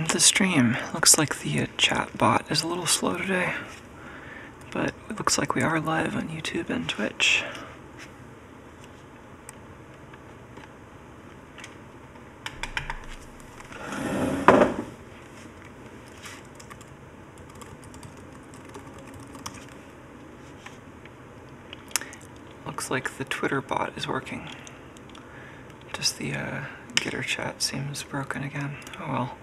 welcome to the stream. Looks like the chat bot is a little slow today, but it looks like we are live on YouTube and Twitch. Looks like the Twitter bot is working. Just the Getter chat seems broken again. Oh well.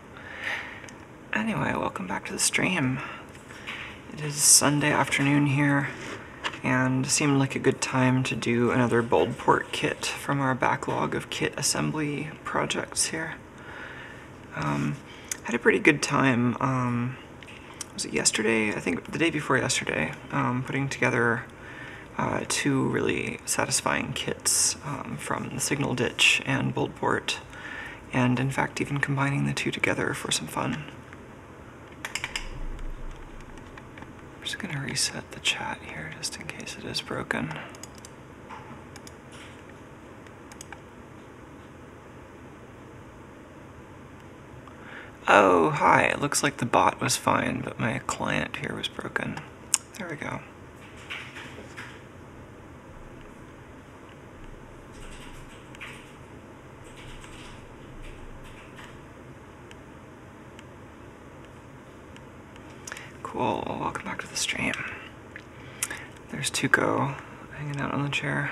Anyway, welcome back to the stream. It is Sunday afternoon here, and it seemed like a good time to do another Boldport kit from our backlog of kit assembly projects here. Had a pretty good time, was it yesterday? I think the day before yesterday, putting together two really satisfying kits from the Signal Ditch and Boldport, and in fact even combining the two together for some fun. I'm just going to reset the chat here just in case it is broken. Oh, hi. It looks like the bot was fine, but my client here was broken. There we go. Cool, well, welcome back to the stream. There's Tuco hanging out on the chair.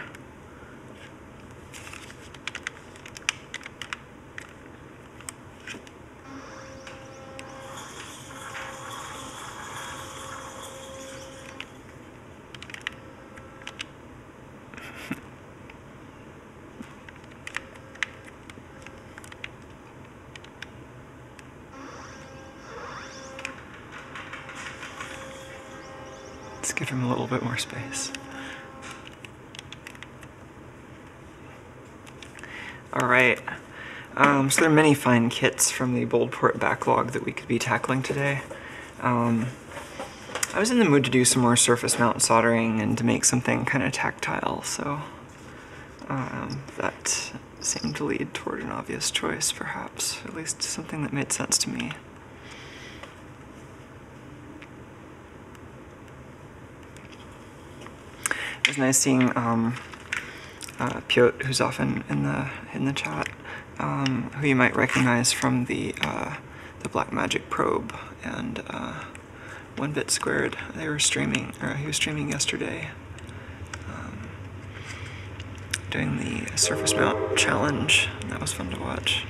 Let's give him a little bit more space. Alright, so there are many fine kits from the Boldport backlog that we could be tackling today. I was in the mood to do some more surface mount soldering and to make something kind of tactile, so that seemed to lead toward an obvious choice, perhaps, at least something that made sense to me. It was nice seeing Piotr, who's often in the chat, who you might recognize from the Black Magic probe and 1-bit squared. They were streaming, or he was streaming yesterday, doing the surface mount challenge. And that was fun to watch.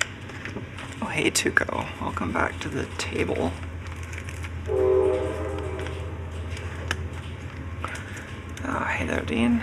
Oh, hey Tuco, welcome back to the table. Oh, hey there, Dean.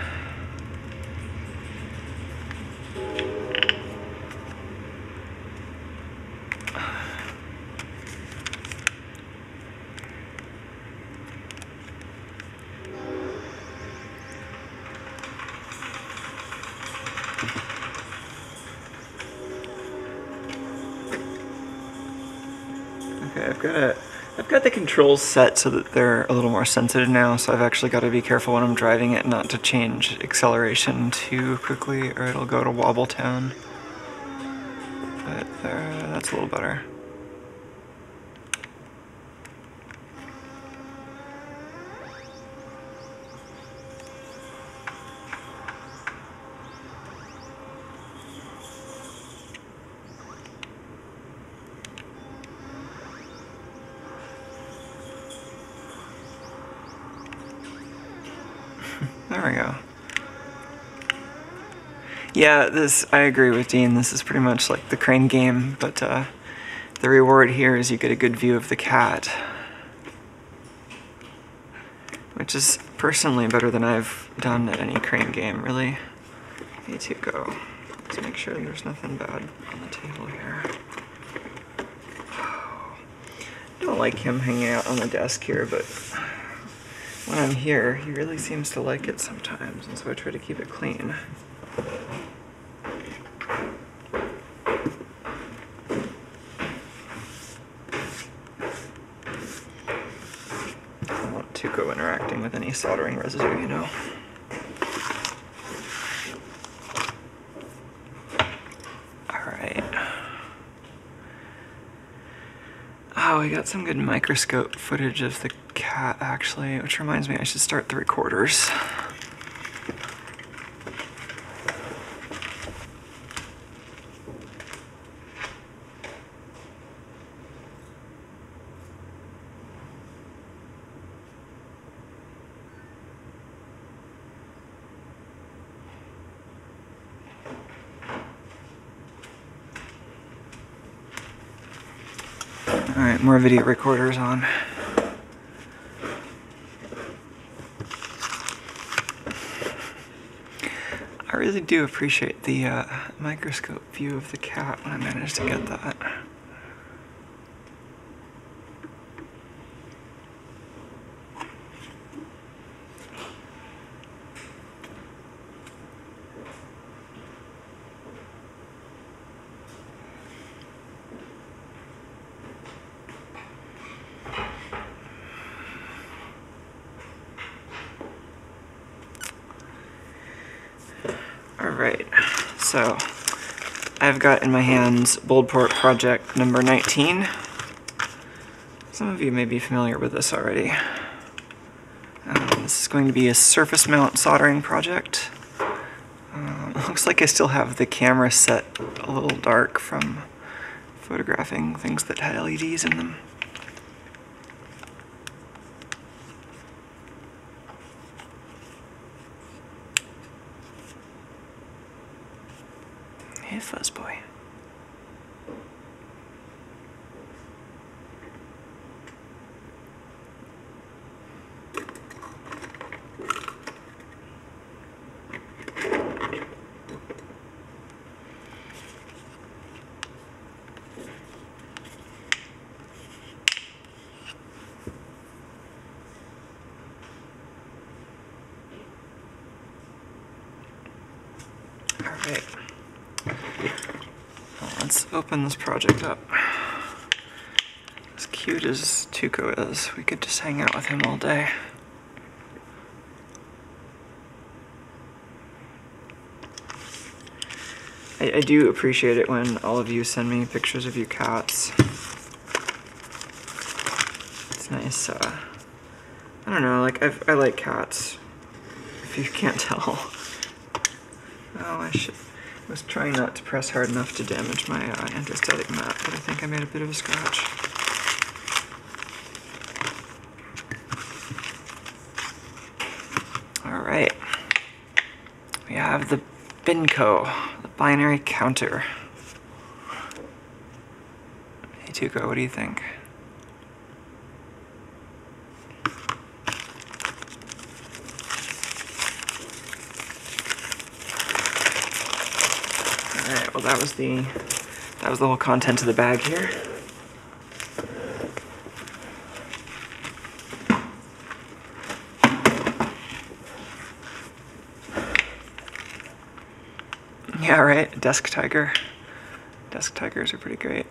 Okay, I've got the controls set so that they're a little more sensitive now, so I've actually got to be careful when I'm driving it not to change acceleration too quickly or it'll go to Wobble Town. But that's a little better. There we go. Yeah, I agree with Dean. This is pretty much like the crane game, but the reward here is you get a good view of the cat. Which is personally better than I've done at any crane game, really. Hey, Tuco. Let's make sure there's nothing bad on the table here. I don't like him hanging out on the desk here, but when I'm here, he really seems to like it sometimes, and so I try to keep it clean. I don't want Tuco interacting with any soldering residue, you know. Alright. Oh, we got some good microscope footage of the cat, actually, which reminds me I should start the recorders. Alright, more video recorders on. I really do appreciate the microscope view of the cat when I managed to get that. Alright, so I've got in my hands Boldport project number 19. Some of you may be familiar with this already. This is going to be a surface mount soldering project. Looks like I still have the camera set a little dark from photographing things that had LEDs in them. Hey, Fuzzboy. All right. Let's open this project up. As cute as Tuco is, we could just hang out with him all day. I do appreciate it when all of you send me pictures of your cats. It's nice, I don't know, like, I like cats, if you can't tell. Oh, I was trying not to press hard enough to damage my anti-static mat, but I think I made a bit of a scratch. Alright. We have the Binco, the binary counter. Hey Tuco, what do you think? Alright, well that was the whole content of the bag here. Yeah, right, desk tiger. Desk tigers are pretty great.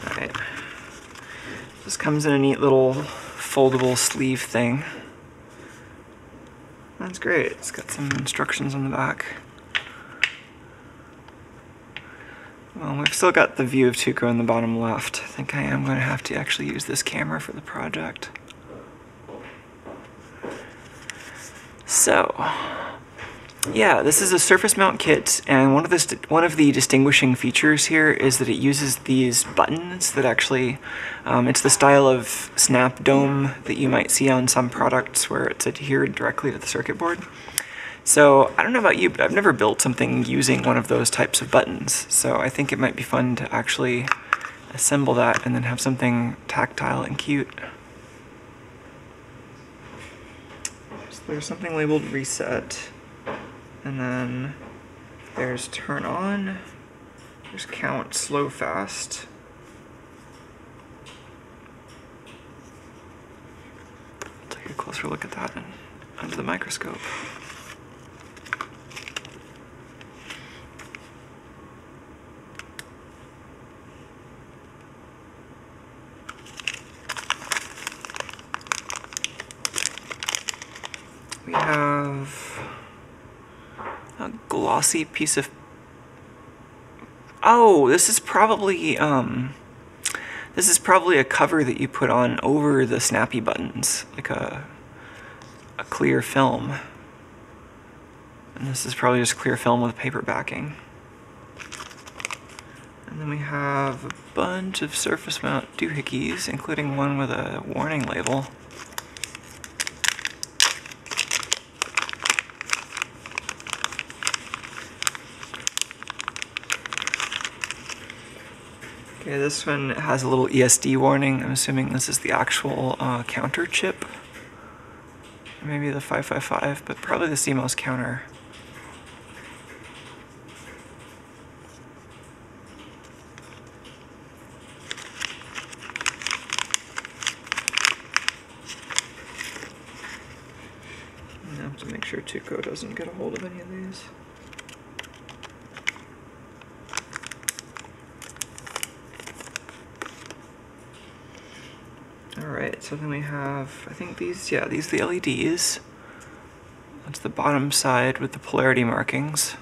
Alright. This comes in a neat little foldable sleeve thing. That's great. It's got some instructions on the back. Well, we've still got the view of Tuco in the bottom left. I think I am going to have to actually use this camera for the project. So, yeah, this is a surface mount kit, and one of the distinguishing features here is that it uses these buttons that actually, it's the style of snap dome that you might see on some products where it's adhered directly to the circuit board. So I don't know about you, but I've never built something using one of those types of buttons. So I think it might be fun to actually assemble that and then have something tactile and cute. So there's something labeled reset, and then there's turn on, there's count, slow, fast. Take a closer look at that under the microscope. We have glossy piece of... Oh, this is probably a cover that you put on over the snappy buttons, like a clear film. And this is probably just clear film with paper backing. And then we have a bunch of surface mount doohickeys, including one with a warning label. Okay, this one has a little ESD warning. I'm assuming this is the actual counter chip. Maybe the 555, but probably the CMOS counter. I have to make sure Tuco doesn't get a hold of any of these. Alright, so then we have, I think these are the LEDs. That's the bottom side with the polarity markings.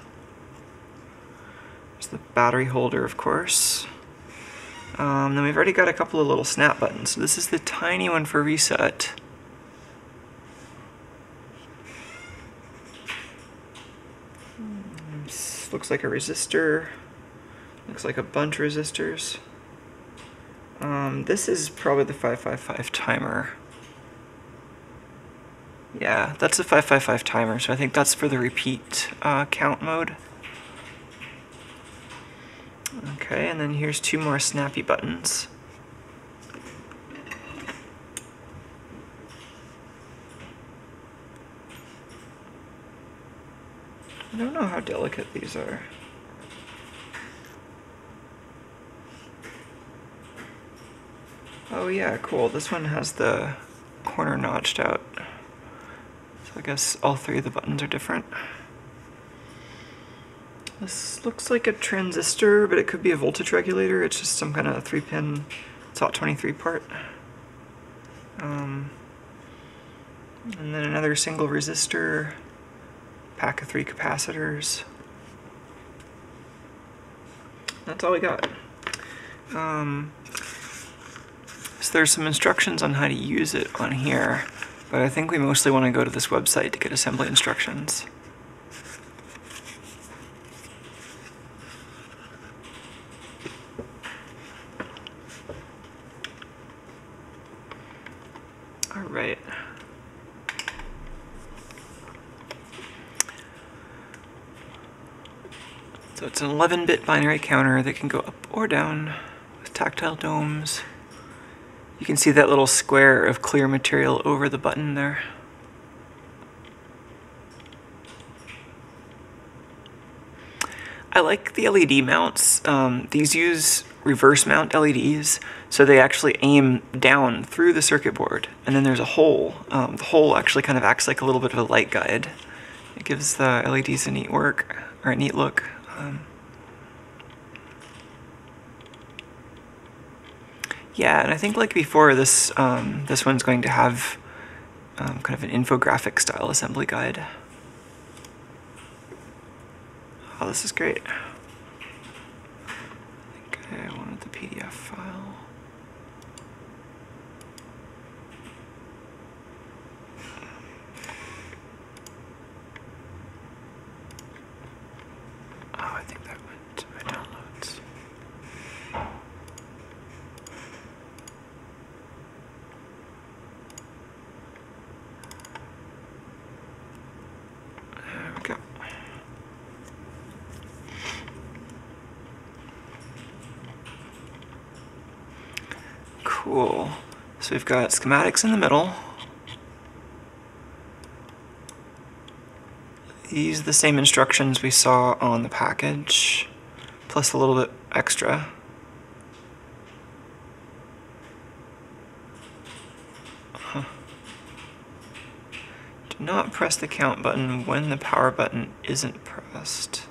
There's the battery holder, of course. Then we've already got a couple of little snap buttons. So this is the tiny one for reset. This looks like a resistor. Looks like a bunch of resistors. This is probably the 555 timer. Yeah, that's the 555 timer, so I think that's for the repeat count mode. Okay, and then here's two more snappy buttons. I don't know how delicate these are. Oh yeah, cool. This one has the corner notched out. So I guess all three of the buttons are different. This looks like a transistor, but it could be a voltage regulator. It's just some kind of 3-pin SOT23 part. And then another single resistor, pack of 3 capacitors. That's all we got. So there's some instructions on how to use it on here, but I think we mostly want to go to this website to get assembly instructions. Alright. So it's an 11-bit binary counter that can go up or down with tactile domes. You can see that little square of clear material over the button there. I like the LED mounts. These use reverse mount LEDs, so they actually aim down through the circuit board, and then there's a hole. The hole actually kind of acts like a little bit of a light guide. It gives the LEDs a neat look. Yeah, and I think like before, this one's going to have kind of an infographic style assembly guide. Oh, this is great. I think I wanted the PDF file. Oh, I think that went to my downloads. There we go. Cool. So we've got schematics in the middle. These are the same instructions we saw on the package, plus a little bit extra. Huh. Do not press the count button when the power button isn't pressed.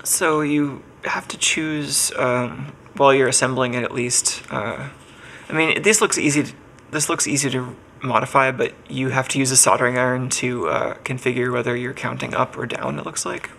So you have to choose while you're assembling it, at least. I mean, this looks easy to modify, but you have to use a soldering iron to configure whether you're counting up or down. It looks like.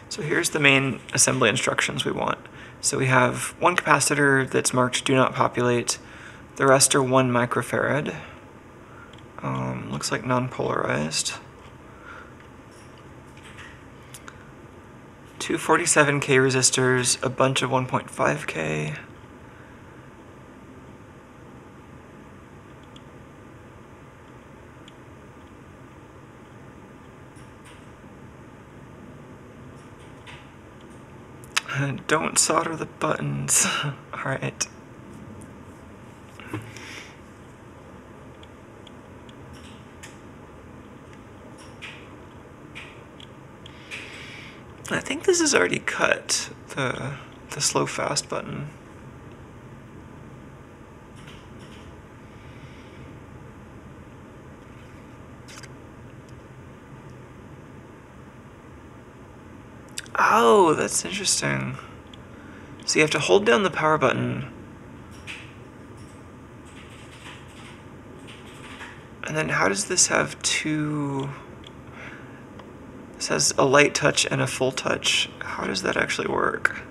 So here's the main assembly instructions we want. So we have one capacitor that's marked do not populate. The rest are 1 microfarad. Looks like non-polarized. 2 47K resistors, a bunch of 1.5K. Don't solder the buttons. Alright. I think this is already cut, the slow fast button. Oh, that's interesting. So you have to hold down the power button. And then how does this have two... This has a light touch and a full touch. How does that actually work?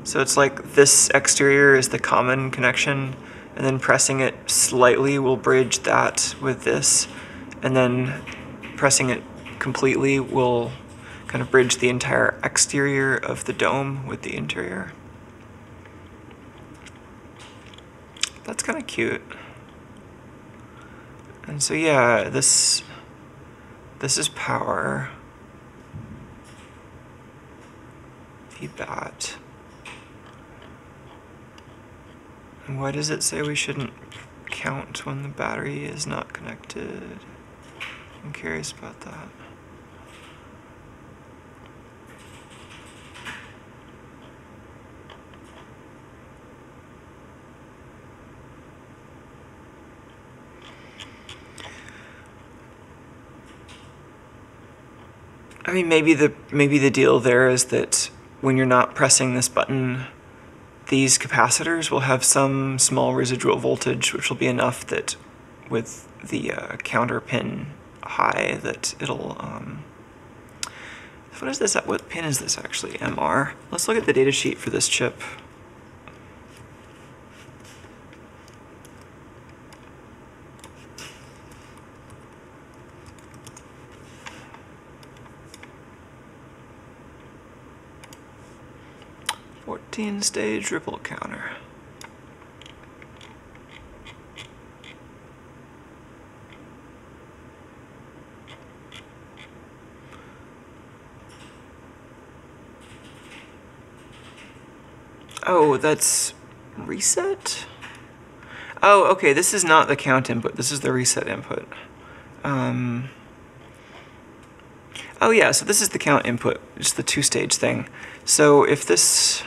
So it's like this exterior is the common connection, and then pressing it slightly will bridge that with this, and then pressing it completely will kind of bridge the entire exterior of the dome with the interior. That's kind of cute. And so yeah, this is power. VBAT. And why does it say we shouldn't count when the battery is not connected? I'm curious about that. I mean, maybe the deal there is that when you're not pressing this button, these capacitors will have some small residual voltage, which will be enough that with the counter pin high that it'll... what is this? What pin is this actually? MR? Let's look at the data sheet for this chip. Stage ripple counter. Oh, that's reset? Oh, okay, this is not the count input, this is the reset input. Oh yeah, so this is the count input, just the two-stage thing. So if this...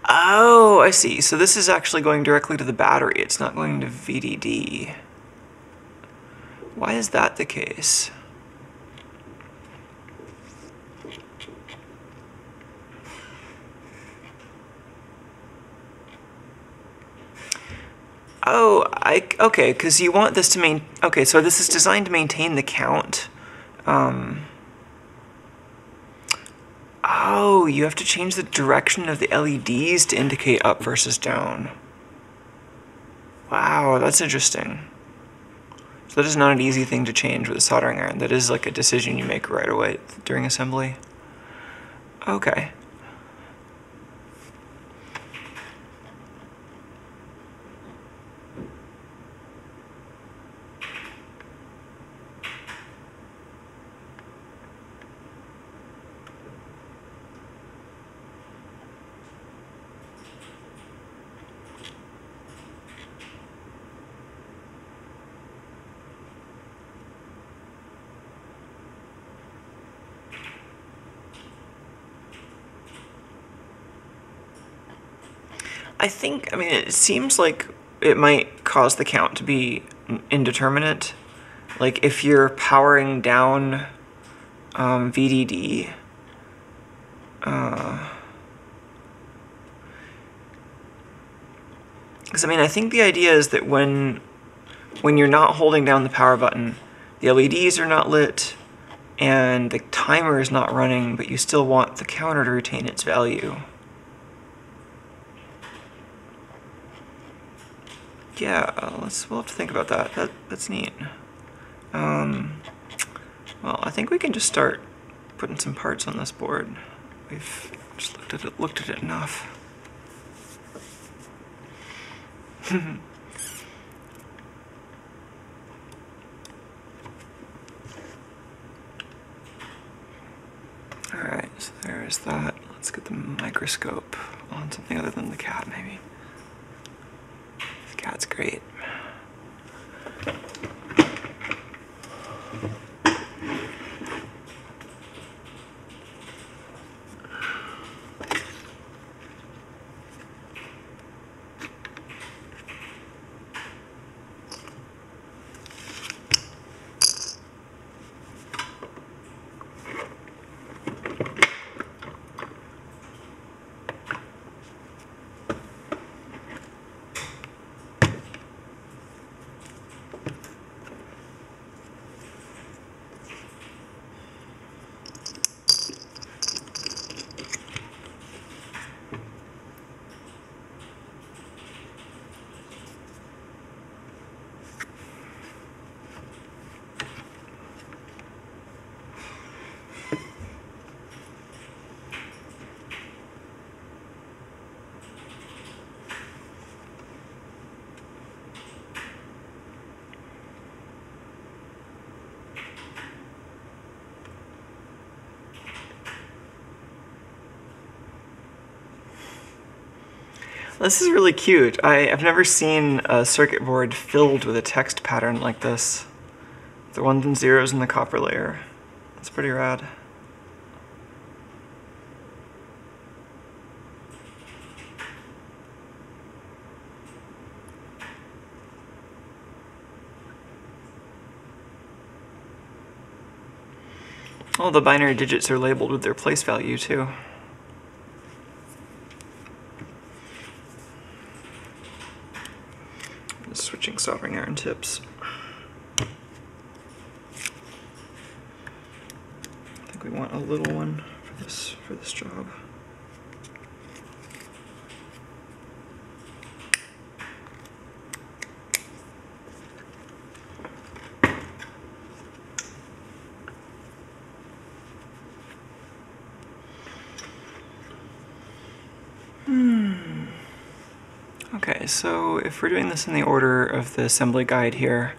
Oh, I see. So this is actually going directly to the battery. It's not going to VDD. Why is that the case? Oh, okay, because you want this to okay, so this is designed to maintain the count. Oh, you have to change the direction of the LEDs to indicate up versus down. Wow, that's interesting. So that is not an easy thing to change with a soldering iron. That is like a decision you make right away during assembly. Okay. I think, I mean, it seems like it might cause the count to be indeterminate. Like if you're powering down VDD, because I mean, I think the idea is that when you're not holding down the power button, the LEDs are not lit and the timer is not running, but you still want the counter to retain its value. Yeah, we'll have to think about that. That's neat. Well, I think we can just start putting some parts on this board. We've just looked at it enough. Alright, so there's that. Let's get the microscope on something other than the cat, maybe. The cat's great. This is really cute. I've never seen a circuit board filled with a text pattern like this. The ones and zeros in the copper layer. That's pretty rad. All the binary digits are labeled with their place value too. Switching soldering iron tips. I think we want a little one for this job. Okay, so if we're doing this in the order of the assembly guide here,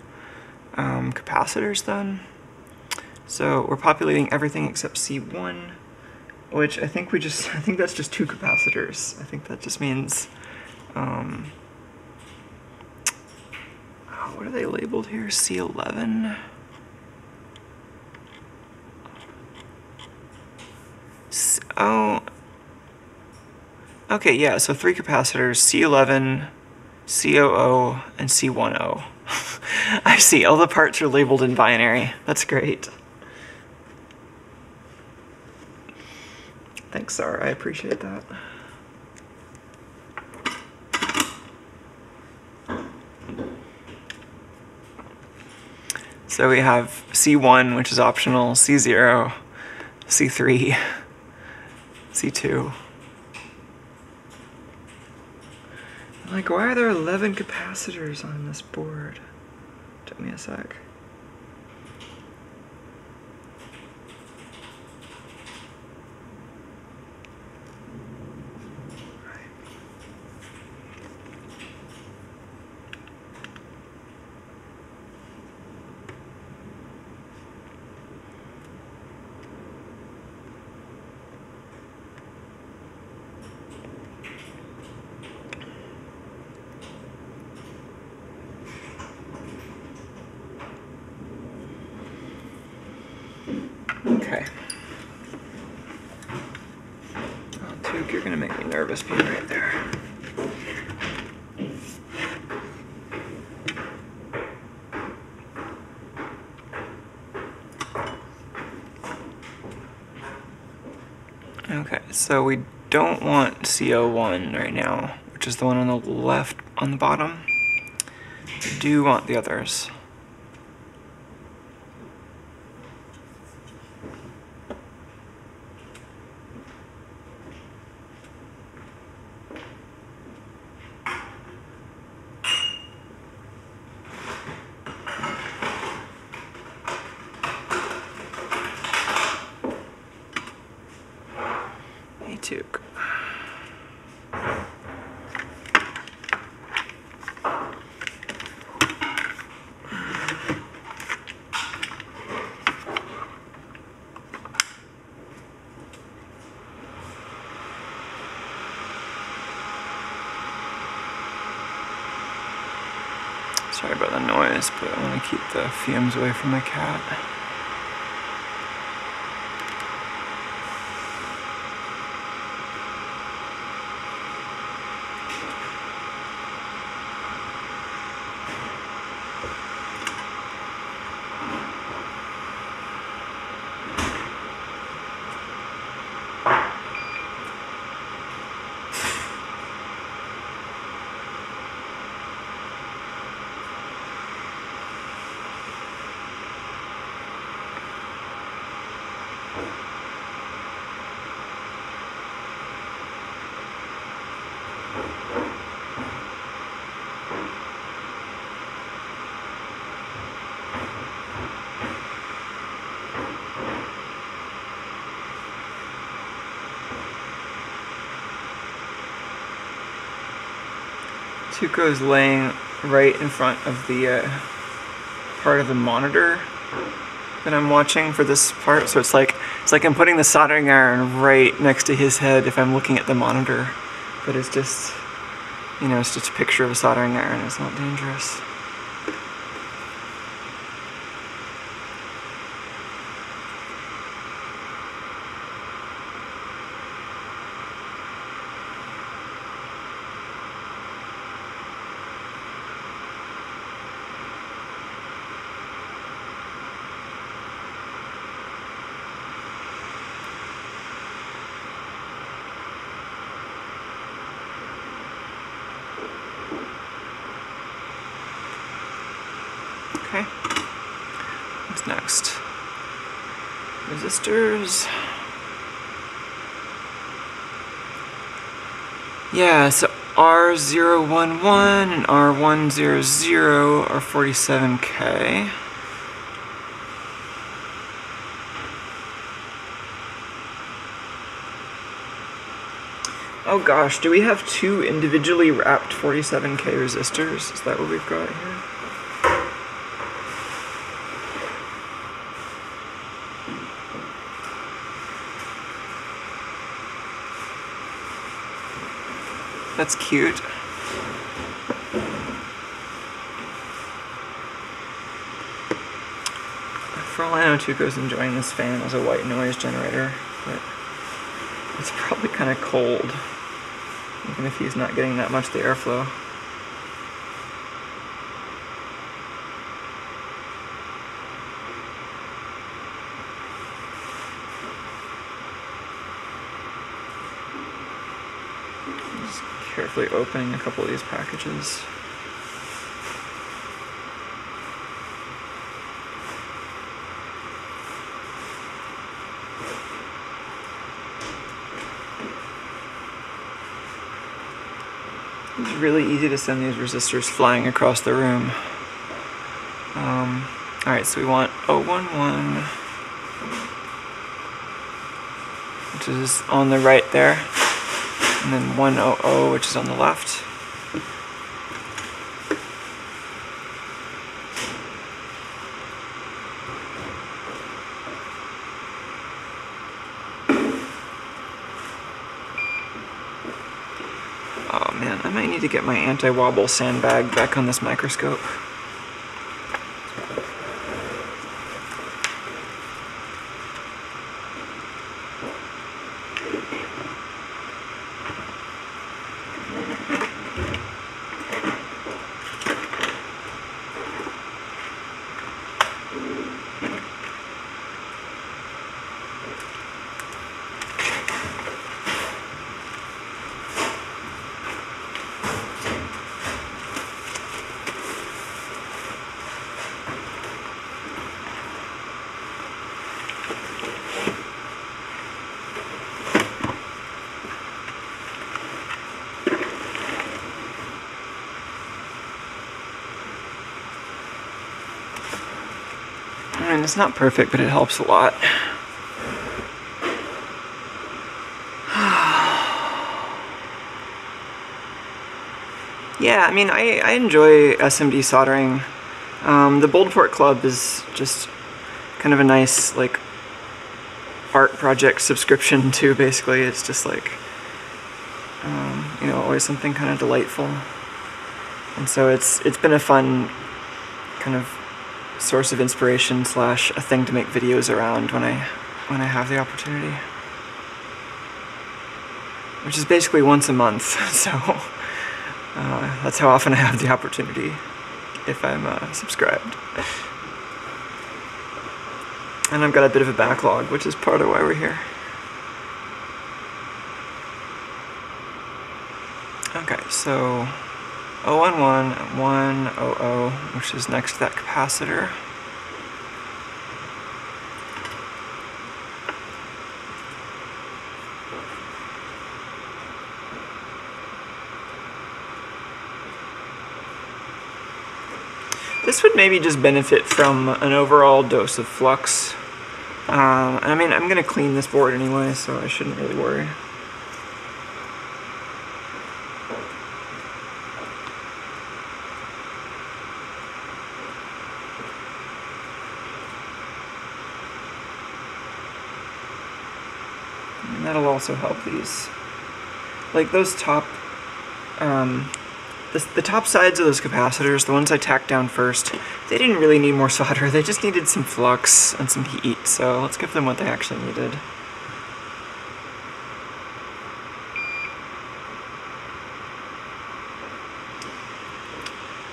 capacitors then. So we're populating everything except C1, which I think I think that's just 2 capacitors. I think that just means, what are they labeled here? C11? Oh. Okay, yeah, so 3 capacitors, C11, C00, and C10. I see, all the parts are labeled in binary. That's great. Thanks, Sarah, I appreciate that. So we have C1, which is optional, C0, C3, C2. Like, why are there 11 capacitors on this board? Took me a sec. Okay. Oh, Duke, you're gonna make me nervous being right there. Okay, so we don't want CO1 right now, which is the one on the left on the bottom. We do want the others. Took. Sorry about the noise, but I want to keep the fumes away from my cat. Tuco's laying right in front of the part of the monitor that I'm watching for this part, so it's like I'm putting the soldering iron right next to his head if I'm looking at the monitor, but it's just, you know, it's just a picture of a soldering iron. It's not dangerous. Okay, what's next? Resistors. Yeah, so R011 and R100 are 47K. Oh gosh, do we have two individually wrapped 47K resistors? Is that what we've got here? That's cute. For all I know, Tuco's enjoying this fan as a white noise generator, but it's probably kind of cold, even if he's not getting that much of the airflow. Just carefully opening a couple of these packages. It's really easy to send these resistors flying across the room. Alright, so we want 011, which is on the right there, and then 100, which is on the left. Oh man, I might need to get my anti-wobble sandbag back on this microscope. I mean, it's not perfect, but it helps a lot. Yeah, I mean, I enjoy SMD soldering. The Boldport Club is just kind of a nice, like, art project subscription too, basically. It's just like, you know, always something kind of delightful. And so it's been a fun kind of source of inspiration / a thing to make videos around when I have the opportunity. Which is basically once a month, so that's how often I have the opportunity if I'm subscribed. And I've got a bit of a backlog, which is part of why we're here. Okay, so 011 and 100, which is next to that capacitor. This would maybe just benefit from an overall dose of flux. I mean, I'm going to clean this board anyway, so I shouldn't really worry. And that'll also help these. Like those top, the top sides of those capacitors, the ones I tacked down first, they didn't really need more solder, they just needed some flux and some heat, so let's give them what they actually needed.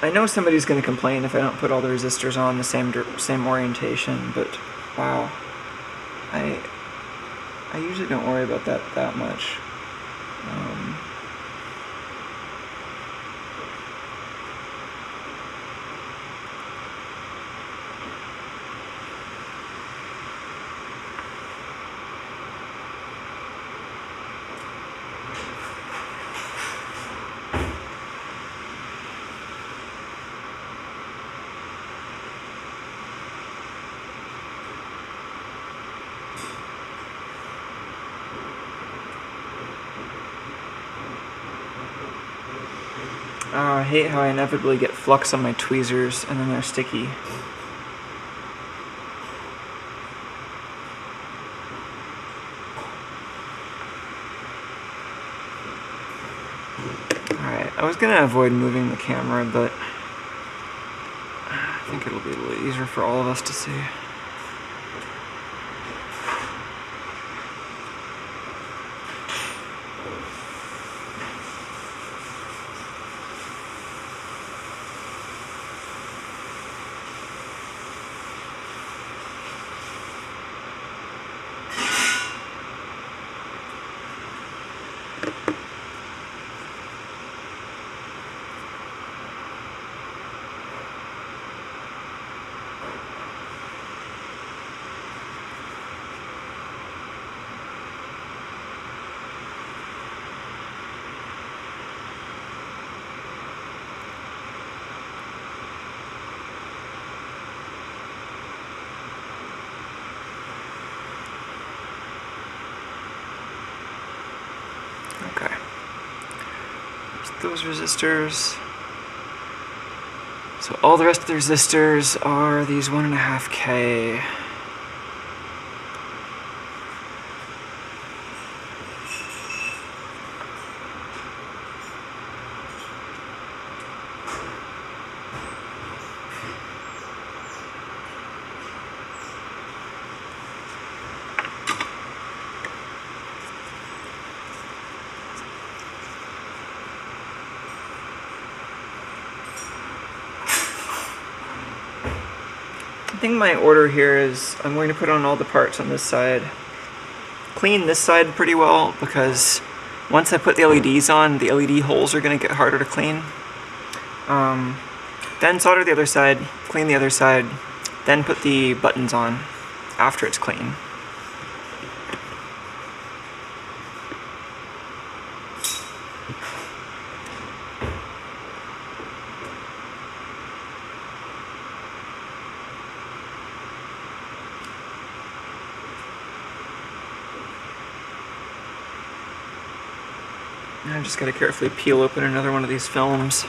I know somebody's going to complain if I don't put all the resistors on the same orientation, but wow, I usually don't worry about that much. Oh, I hate how I inevitably get flux on my tweezers and then they're sticky. Alright, I was gonna avoid moving the camera, but I think it'll be a little easier for all of us to see. Okay. Those resistors. So all the rest of the resistors are these 1.5K. I think my order here is I'm going to put on all the parts on this side. Clean this side pretty well because once I put the LEDs on, the LED holes are going to get harder to clean. Then solder the other side, clean the other side, then put the buttons on after it's clean. I just gotta carefully peel open another one of these films.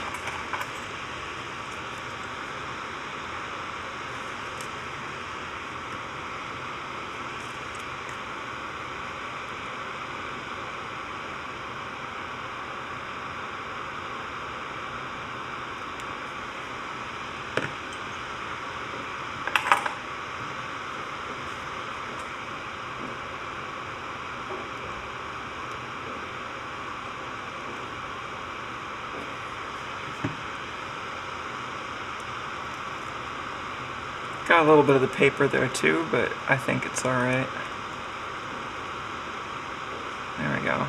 Got a little bit of the paper there too, but I think it's alright. There we go.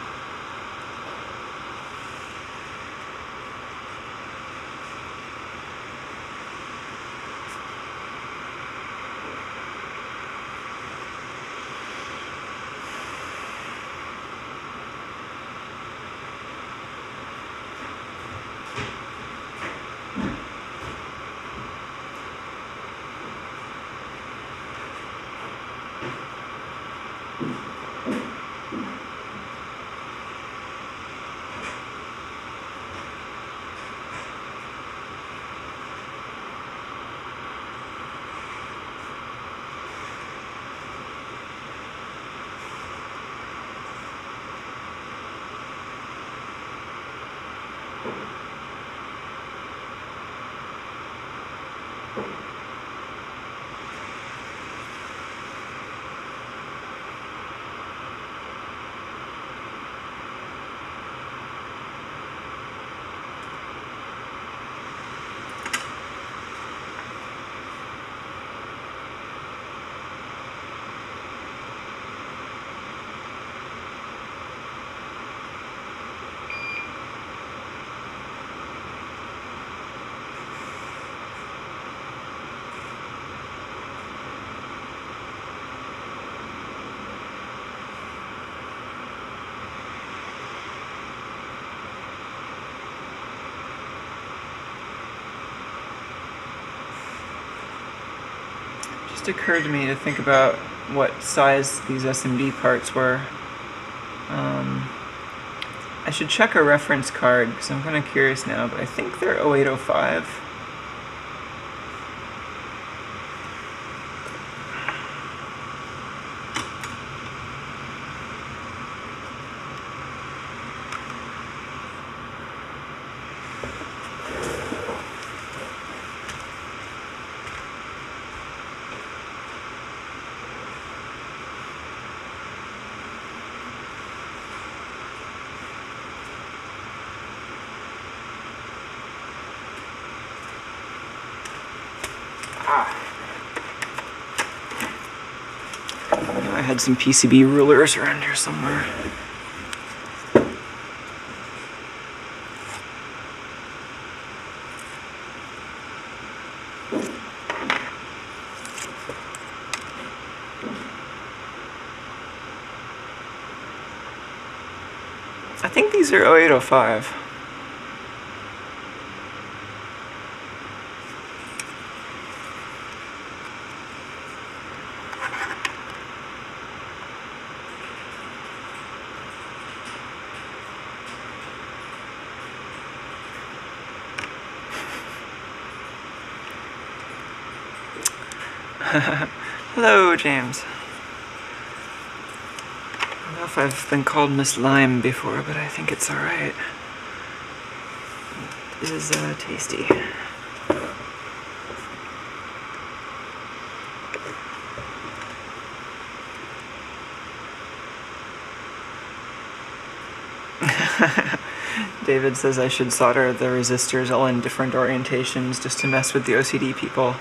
It occurred to me to think about what size these SMD parts were. I should check a reference card because I'm kind of curious now, but I think they're 0805. I had some PCB rulers around here somewhere. I think these are 0805. Hello, James. I don't know if I've been called Miss Lime before, but I think it's alright. This is tasty. David says I should solder the resistors all in different orientations just to mess with the OCD people.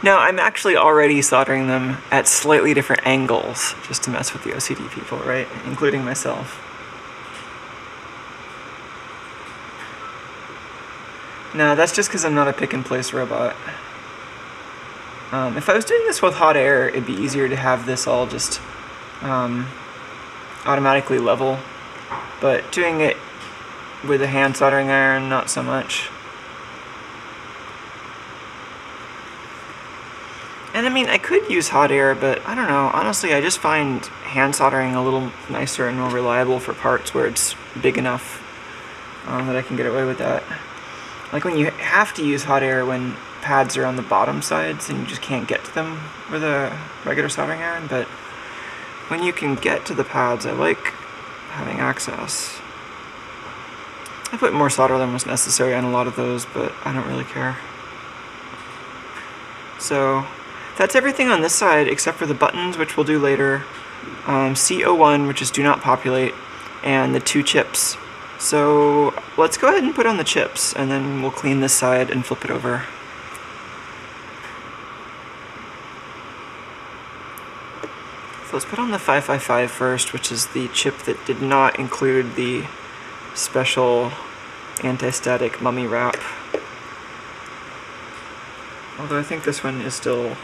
No, I'm actually already soldering them at slightly different angles just to mess with the OCD people, right? Including myself. No, that's just because I'm not a pick-and-place robot. If I was doing this with hot air, it'd be easier to have this all just automatically level. But doing it with a hand soldering iron, not so much. And I mean, I could use hot air, but I don't know. Honestly, I just find hand soldering a little nicer and more reliable for parts where it's big enough that I can get away with that. Like when you have to use hot air when pads are on the bottom sides and you just can't get to them with a regular soldering iron, but when you can get to the pads, I like having access. I put more solder than was necessary on a lot of those, but I don't really care. So that's everything on this side except for the buttons, which we'll do later, CO1, which is do not populate, and the 2 chips. So let's go ahead and put on the chips, and then we'll clean this side and flip it over. So let's put on the 555 first, which is the chip that did not include the special anti-static mummy wrap. Although I think this one is still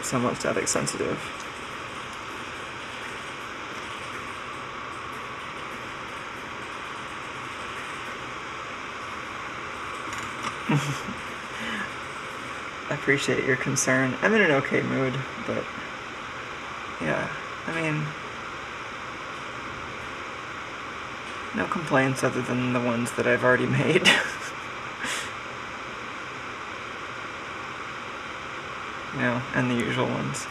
somewhat static sensitive. I appreciate your concern. I'm in an okay mood, but yeah, I mean, no complaints other than the ones that I've already made. You know, and the usual ones.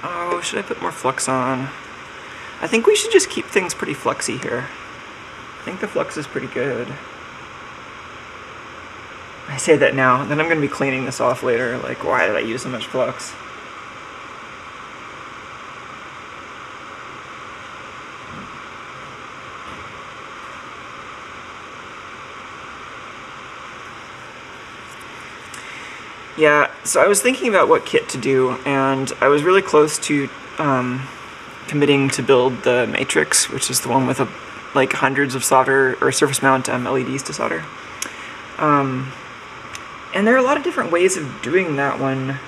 Oh, should I put more flux on? I think we should just keep things pretty fluxy here. I think the flux is pretty good. I say that now, then I'm going to be cleaning this off later, like, why did I use so much flux? Yeah, so I was thinking about what kit to do, and I was really close to committing to build the Matrix, which is the one with like hundreds of solder or surface mount LEDs to solder. And there are a lot of different ways of doing that one.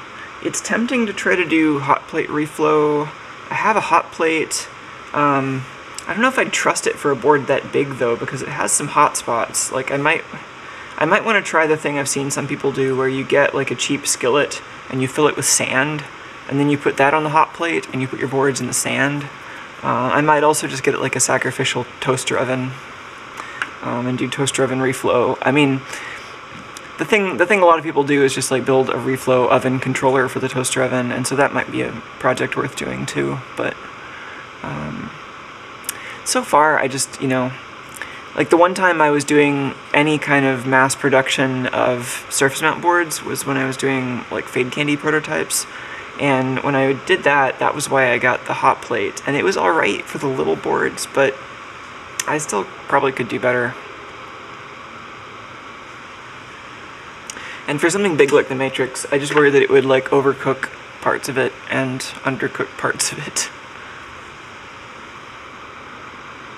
It's tempting to try to do hot plate reflow. I have a hot plate. I don't know if I'd trust it for a board that big though, because it has some hot spots. Like I might want to try the thing I've seen some people do where you get like a cheap skillet and you fill it with sand, and then you put that on the hot plate and you put your boards in the sand. I might also just get it like a sacrificial toaster oven and do toaster oven reflow. I mean, the thing a lot of people do is just like build a reflow oven controller for the toaster oven, and so that might be a project worth doing too. But so far I just, you know, like the one time I was doing any kind of mass production of surface mount boards was when I was doing like Fade Candy prototypes. And when I did that, that was why I got the hot plate. And it was alright for the little boards, but I still probably could do better. And for something big like the Matrix, I just worry that it would like overcook parts of it and undercook parts of it.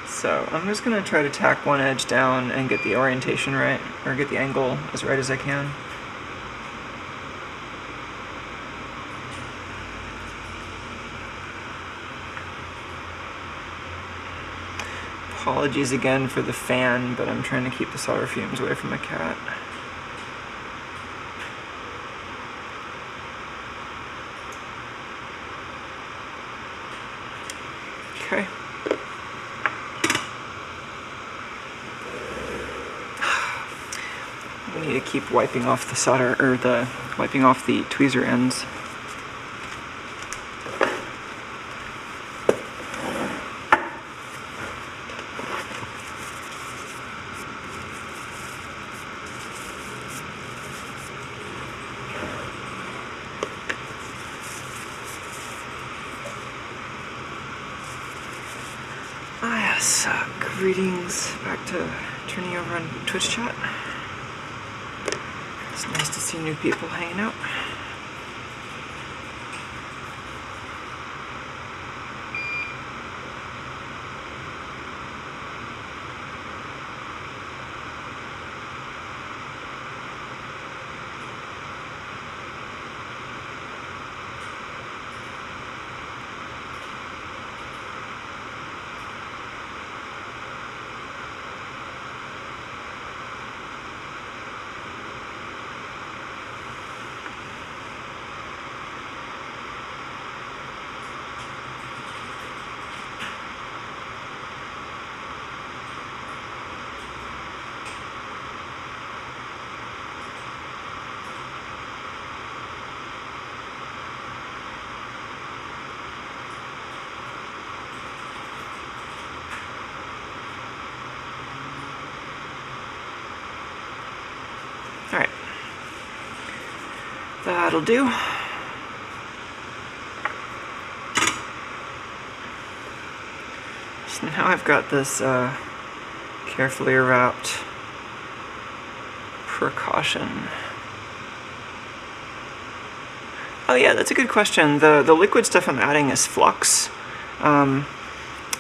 So I'm just going to try to tack one edge down and get the orientation right, or get the angle as right as I can. Apologies again for the fan, but I'm trying to keep the solder fumes away from my cat. Okay. We need to keep wiping off the solder, or wiping off the tweezer ends. Greetings, back to turning over on Twitch chat. It's nice to see new people hanging out. That'll do. So now I've got this carefully wrapped precaution. Oh yeah, that's a good question. The liquid stuff I'm adding is flux.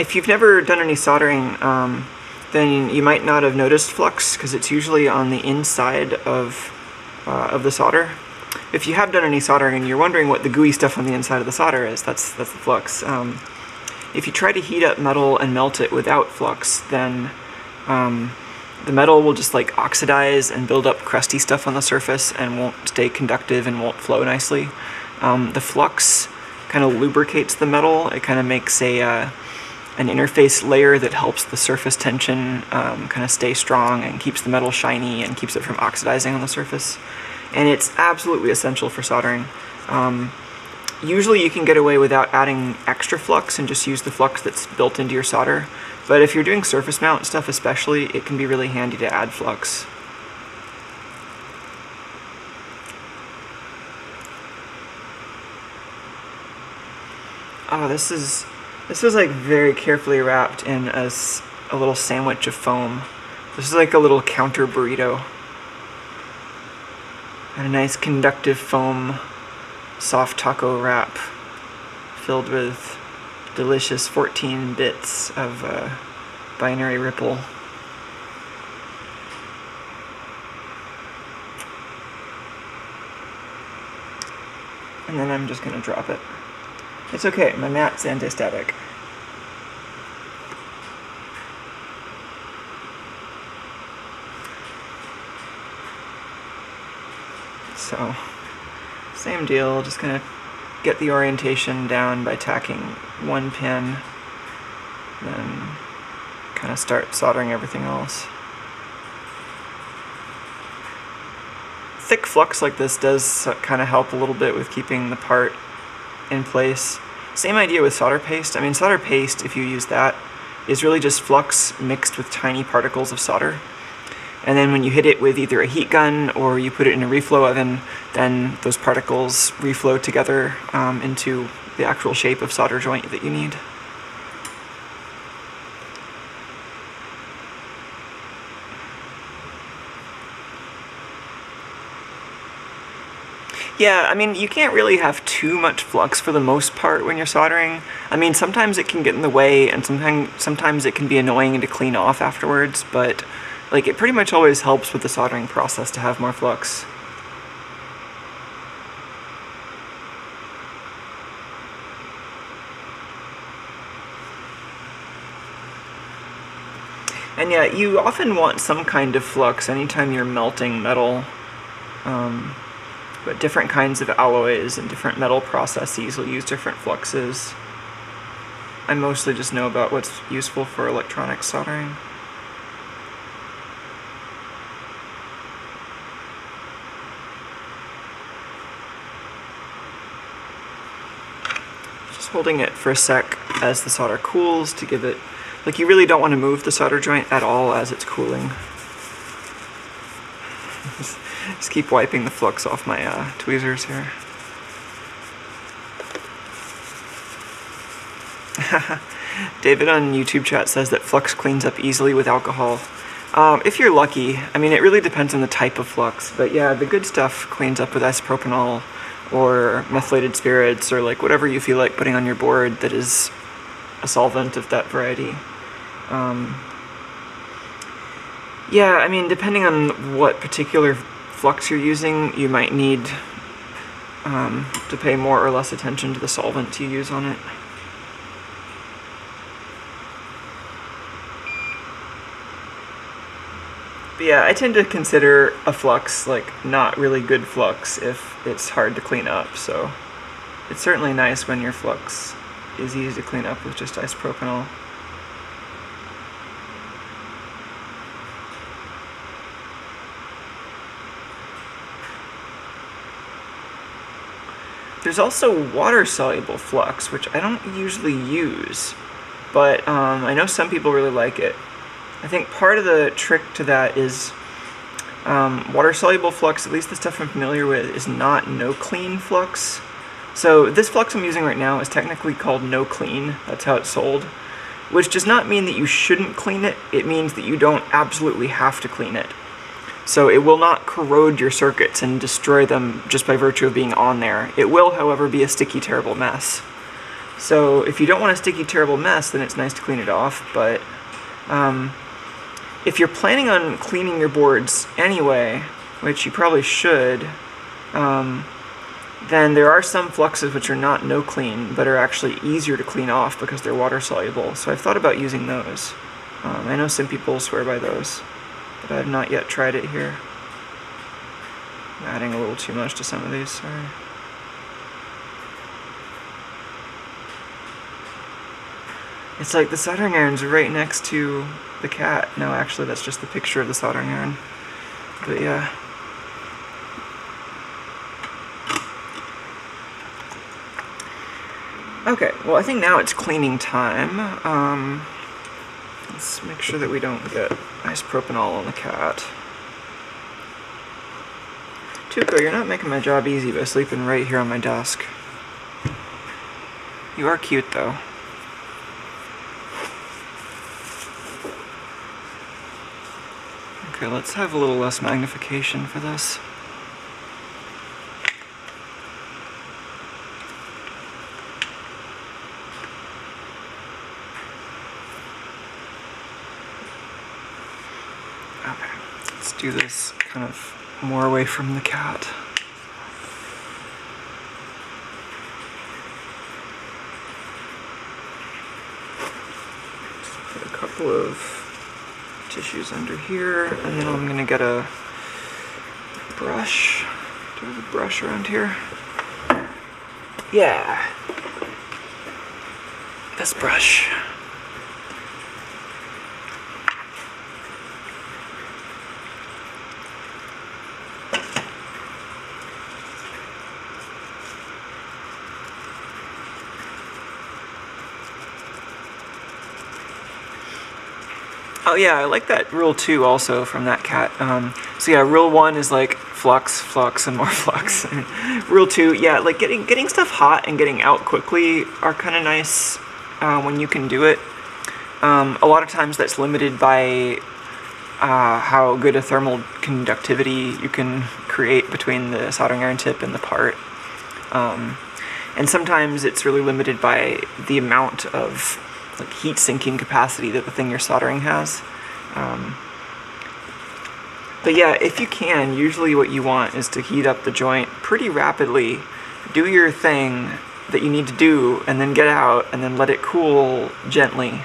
If you've never done any soldering, then you might not have noticed flux because it's usually on the inside of the solder. If you have done any soldering and you're wondering what the gooey stuff on the inside of the solder is, that's the flux. If you try to heat up metal and melt it without flux, then the metal will just like oxidize and build up crusty stuff on the surface and won't stay conductive and won't flow nicely. The flux kind of lubricates the metal. It kind of makes an interface layer that helps the surface tension kind of stay strong and keeps the metal shiny and keeps it from oxidizing on the surface. And it's absolutely essential for soldering. Usually you can get away without adding extra flux and just use the flux that's built into your solder. But if you're doing surface mount stuff especially, it can be really handy to add flux. Oh, this was like very carefully wrapped in a little sandwich of foam. This is like a little counter burrito. And a nice conductive foam soft taco wrap filled with delicious 14 bits of binary ripple. And then I'm just going to drop it. It's okay, my mat's anti-static. So, same deal, just gonna get the orientation down by tacking one pin, then kind of start soldering everything else. Thick flux like this does kind of help a little bit with keeping the part in place. Same idea with solder paste. I mean, solder paste, if you use that, is really just flux mixed with tiny particles of solder. And then when you hit it with either a heat gun or you put it in a reflow oven, then those particles reflow together into the actual shape of solder joint that you need. Yeah, I mean, you can't really have too much flux for the most part when you're soldering. I mean, sometimes it can get in the way and sometimes it can be annoying to clean off afterwards, but like, it pretty much always helps with the soldering process to have more flux. And yeah, you often want some kind of flux anytime you're melting metal. But different kinds of alloys and different metal processes will use different fluxes. I mostly just know about what's useful for electronic soldering. Holding it for a sec as the solder cools to give it, like, you really don't want to move the solder joint at all as it's cooling. Just keep wiping the flux off my tweezers here. David on YouTube chat says that flux cleans up easily with alcohol. If you're lucky. I mean, it really depends on the type of flux, but yeah, the good stuff cleans up with isopropanol or methylated spirits, or like whatever you feel like putting on your board that is a solvent of that variety. Yeah, I mean, depending on what particular flux you're using, you might need to pay more or less attention to the solvent you use on it. But yeah, I tend to consider a flux like not really good flux if it's hard to clean up, so it's certainly nice when your flux is easy to clean up with just isopropanol. There's also water-soluble flux, which I don't usually use, but I know some people really like it. I think part of the trick to that is Water-soluble flux, at least the stuff I'm familiar with, is not no-clean flux. So this flux I'm using right now is technically called no-clean. That's how it's sold. Which does not mean that you shouldn't clean it. It means that you don't absolutely have to clean it. So it will not corrode your circuits and destroy them just by virtue of being on there. It will, however, be a sticky, terrible mess. So if you don't want a sticky, terrible mess, then it's nice to clean it off. But if you're planning on cleaning your boards anyway, which you probably should, then there are some fluxes which are not no-clean, but are actually easier to clean off because they're water-soluble. So I've thought about using those. I know some people swear by those, but I have not yet tried it here. I'm adding a little too much to some of these, sorry. It's like the soldering iron's right next to the cat. No, actually, that's just the picture of the soldering iron. But yeah. Okay, well I think now it's cleaning time. Let's make sure that we don't get isopropanol on the cat. Tuco, you're not making my job easy by sleeping right here on my desk. You are cute though. Okay, let's have a little less magnification for this. Do this kind of more away from the cat. Just put a couple of tissues under here, and then I'm gonna get a brush. Do I have a brush around here? Yeah. This brush. Oh yeah, I like that rule 2 also from that cat. So yeah, rule 1 is like flux, flux, and more flux. Rule 2, yeah, like getting stuff hot and getting out quickly are kind of nice when you can do it. A lot of times that's limited by how good a thermal conductivity you can create between the soldering iron tip and the part. And sometimes it's really limited by the amount of like heat sinking capacity that the thing you're soldering has. But yeah, if you can, usually what you want is to heat up the joint pretty rapidly, do your thing that you need to do, and then get out, and then let it cool gently.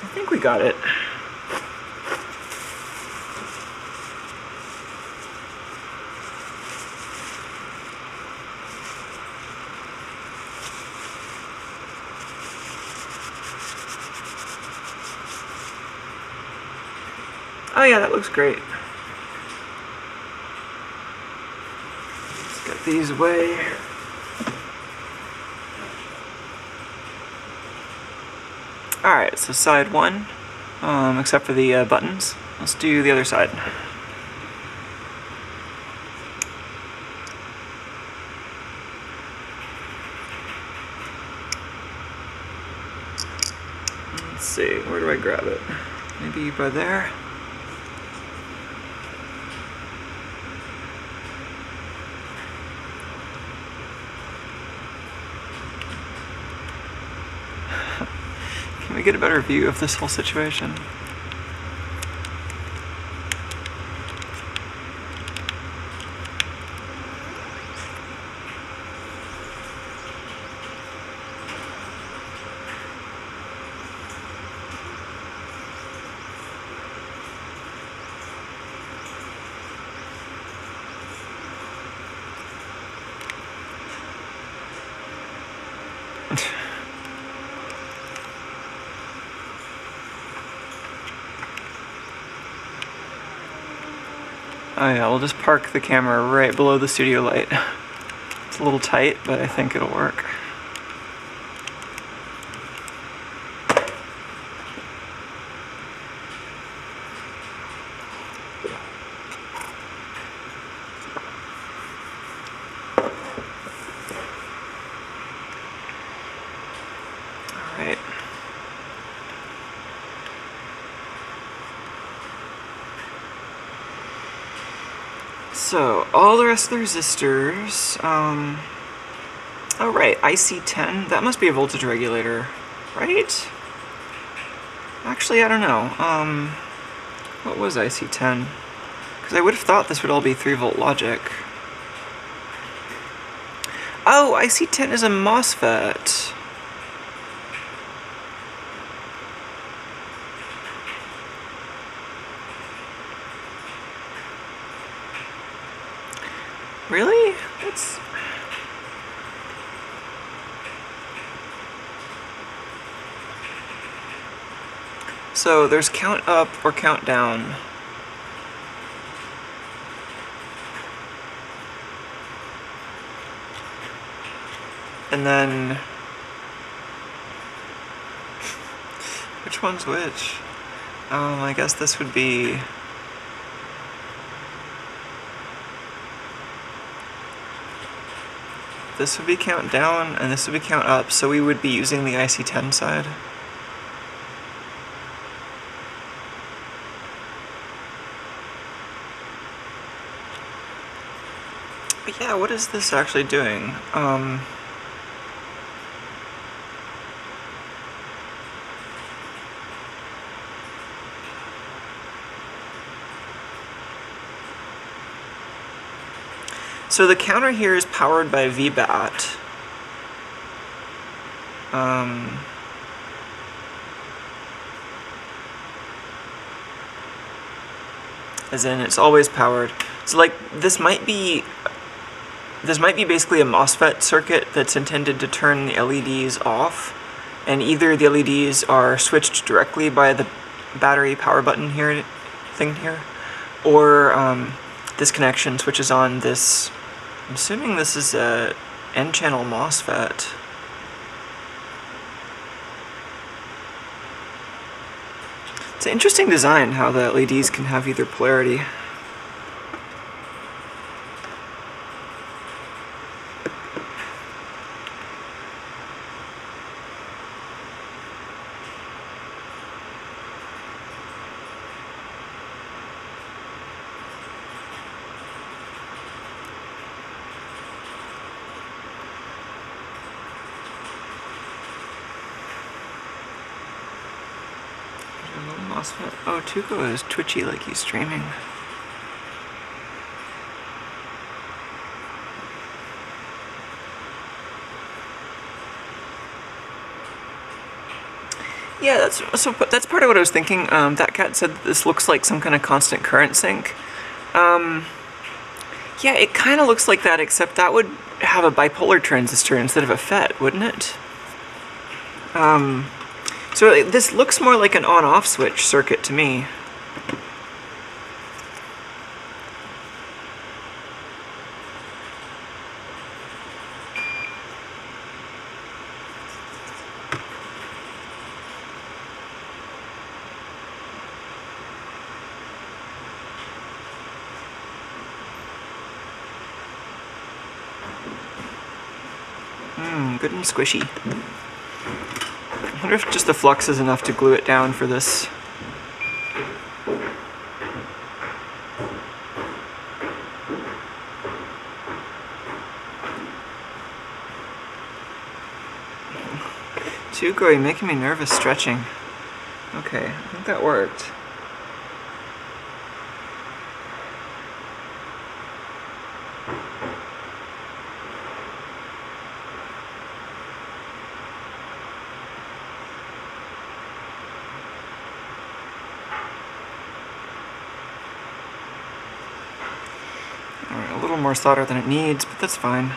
I think we got it. Oh yeah, that looks great. Let's get these away. Alright, so side 1, except for the buttons. Let's do the other side. Let's see, where do I grab it? Maybe by there? Can we get a better view of this whole situation? Oh yeah, we'll just park the camera right below the studio light. It's a little tight, but I think it'll work. Alright. So, all the rest of the resistors, oh right, IC10, that must be a voltage regulator, right? Actually, I don't know, what was IC10? Because I would have thought this would all be 3-volt logic. Oh, IC10 is a MOSFET. Really? That's... So there's count up or count down. And then... which one's which? I guess this would be... this would be count down, and this would be count up, so we would be using the IC10 side. But yeah, what is this actually doing? So the counter here is powered by VBAT. As in, it's always powered. So like, this might be basically a MOSFET circuit that's intended to turn the LEDs off, and either the LEDs are switched directly by the battery power button here, or this connection switches on this. I'm assuming this is a N-channel MOSFET. It's an interesting design how the LEDs can have either polarity. MOSFET. Oh, Tuco is twitchy like he's streaming. Yeah, that's part of what I was thinking. That cat said that this looks like some kind of constant current sink. Yeah, it kind of looks like that, except that would have a bipolar transistor instead of a FET, wouldn't it? So this looks more like an on-off switch circuit to me. Good and squishy. I wonder if just the flux is enough to glue it down for this. Tuco, you're making me nervous stretching. Okay, I think that worked. Alright, a little more solder than it needs, but that's fine.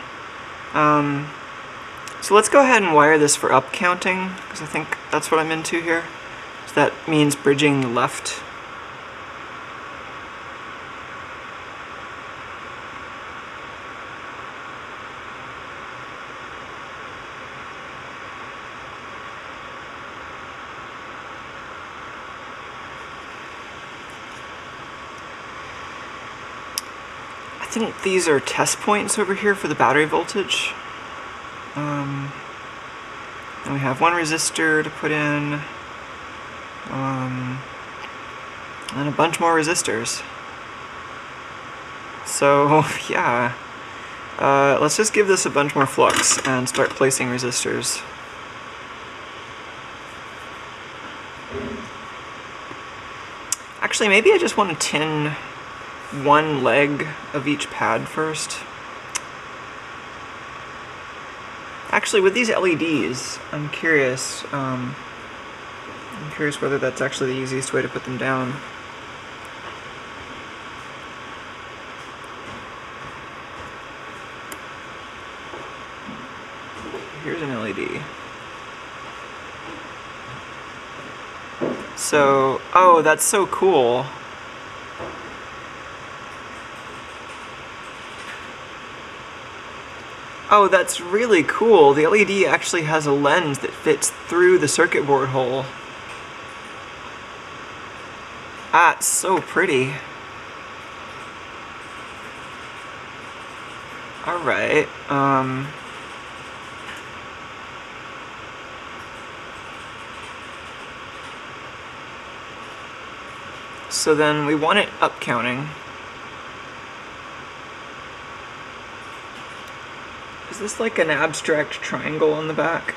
So let's go ahead and wire this for up counting, because I think that's what I'm into here. So that means bridging the left. think these are test points over here for the battery voltage. And we have one resistor to put in, and a bunch more resistors. So yeah, let's just give this a bunch more flux and start placing resistors. Actually, maybe I just want to tin one leg of each pad first. Actually, with these LEDs, I'm curious whether that's actually the easiest way to put them down. Here's an LED. So, oh, that's so cool. Oh, that's really cool. The LED actually has a lens that fits through the circuit board hole. Ah, it's so pretty. Alright, so then we want it up counting. Is this like an abstract triangle on the back?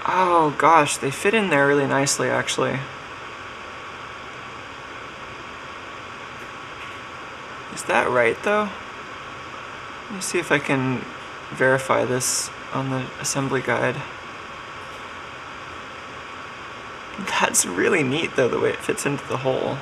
Oh gosh, they fit in there really nicely actually. Is that right though? Let me see if I can verify this on the assembly guide. That's really neat though, the way it fits into the hole.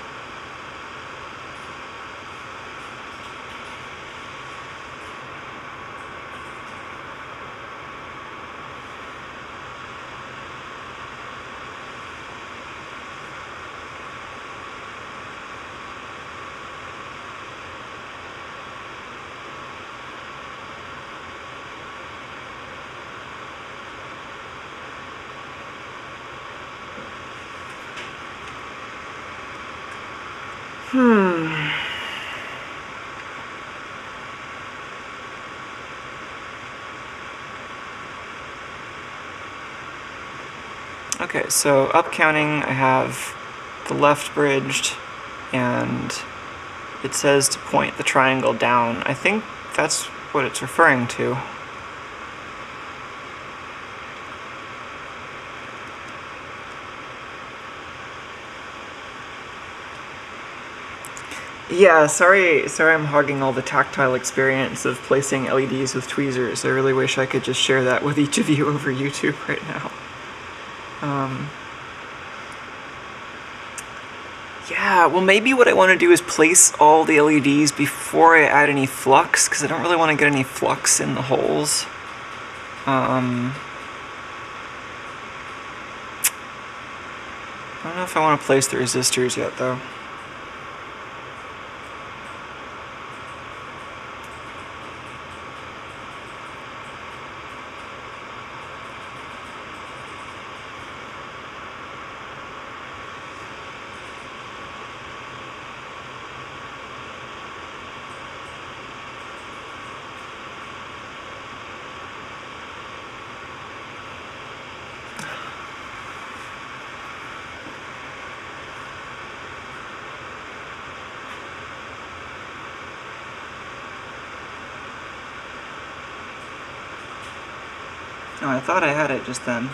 Okay, so up counting, I have the left bridged, and it says to point the triangle down. I think that's what it's referring to. Yeah, sorry I'm hogging all the tactile experience of placing LEDs with tweezers. I really wish I could just share that with each of you over YouTube right now. Yeah, well maybe what I want to do is place all the LEDs before I add any flux, because I don't really want to get any flux in the holes. I don't know if I want to place the resistors yet though. Oh, I thought I had it just then.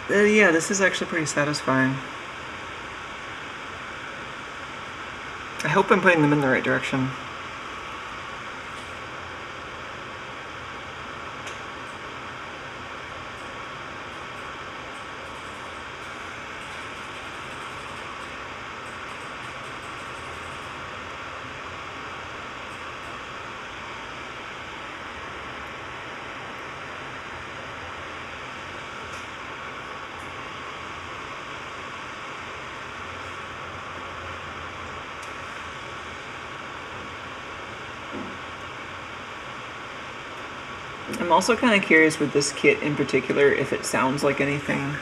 Yeah, this is actually pretty satisfying. I hope I'm putting them in the right direction. I'm also kind of curious with this kit in particular if it sounds like anything,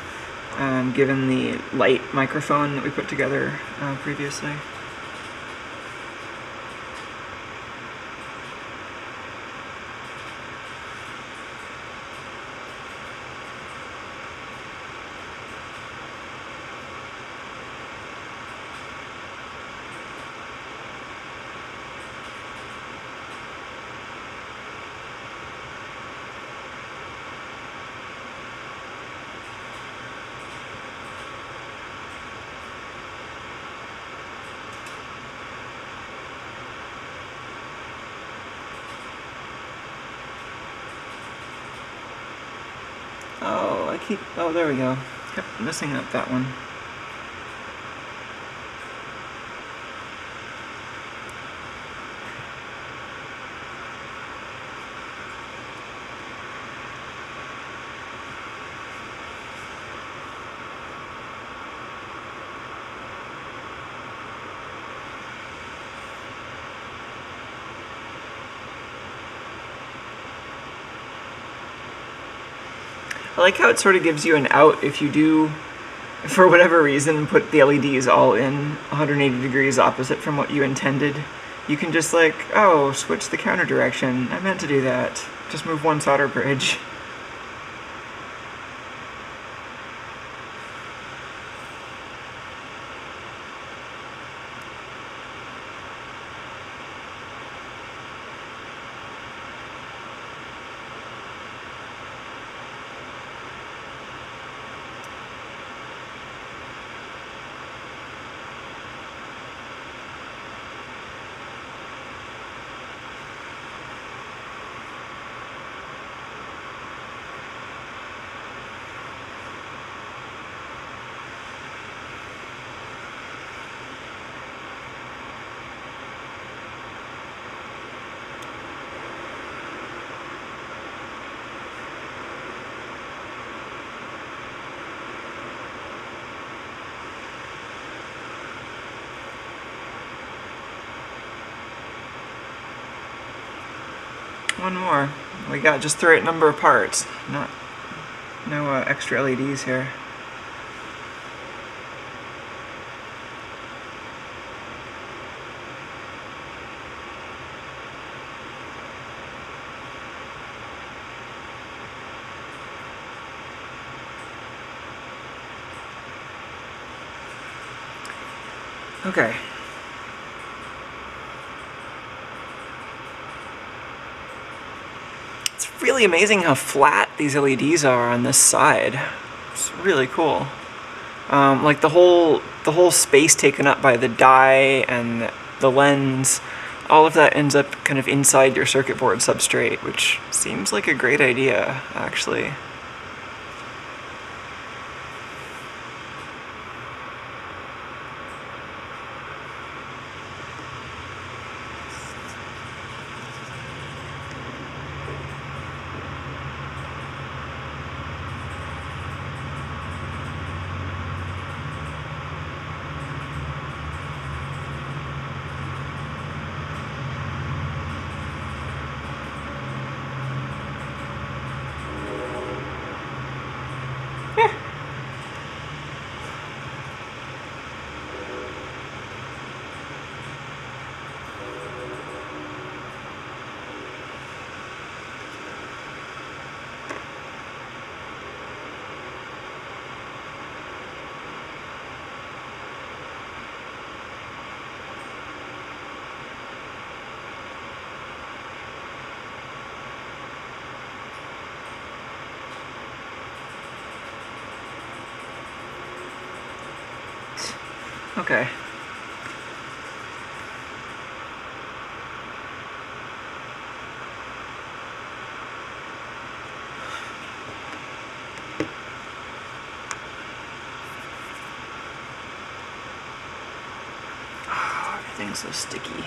given the light microphone that we put together previously. Oh, there we go. Kept messing up that one. I like how it sort of gives you an out if you do, for whatever reason, put the LEDs all in 180 degrees opposite from what you intended. You can just like, oh, switch the counter direction. I meant to do that. Just move one solder bridge. One more. We got just the right number of parts. No extra LEDs here. Okay. Really amazing how flat these LEDs are on this side. It's really cool. Like the whole space taken up by the die and the lens, all of that ends up kind of inside your circuit board substrate, which seems like a great idea, actually. Okay. Oh, everything's so sticky.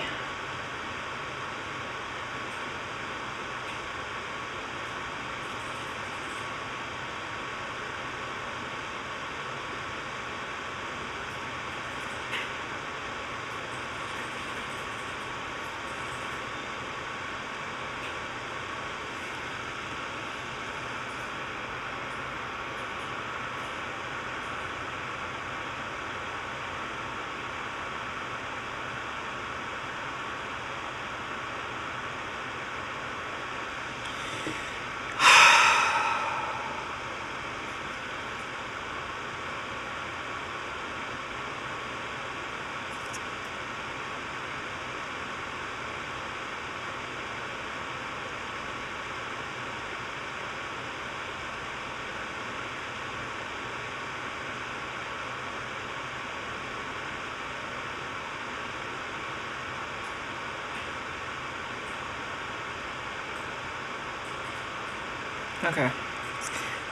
Okay.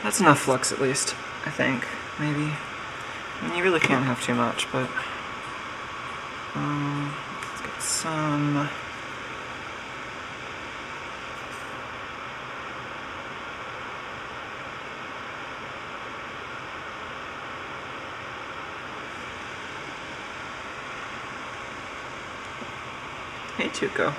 That's enough flux at least, I think. Maybe. I mean, you really can't have too much, but... let's get some... Hey, Tuco.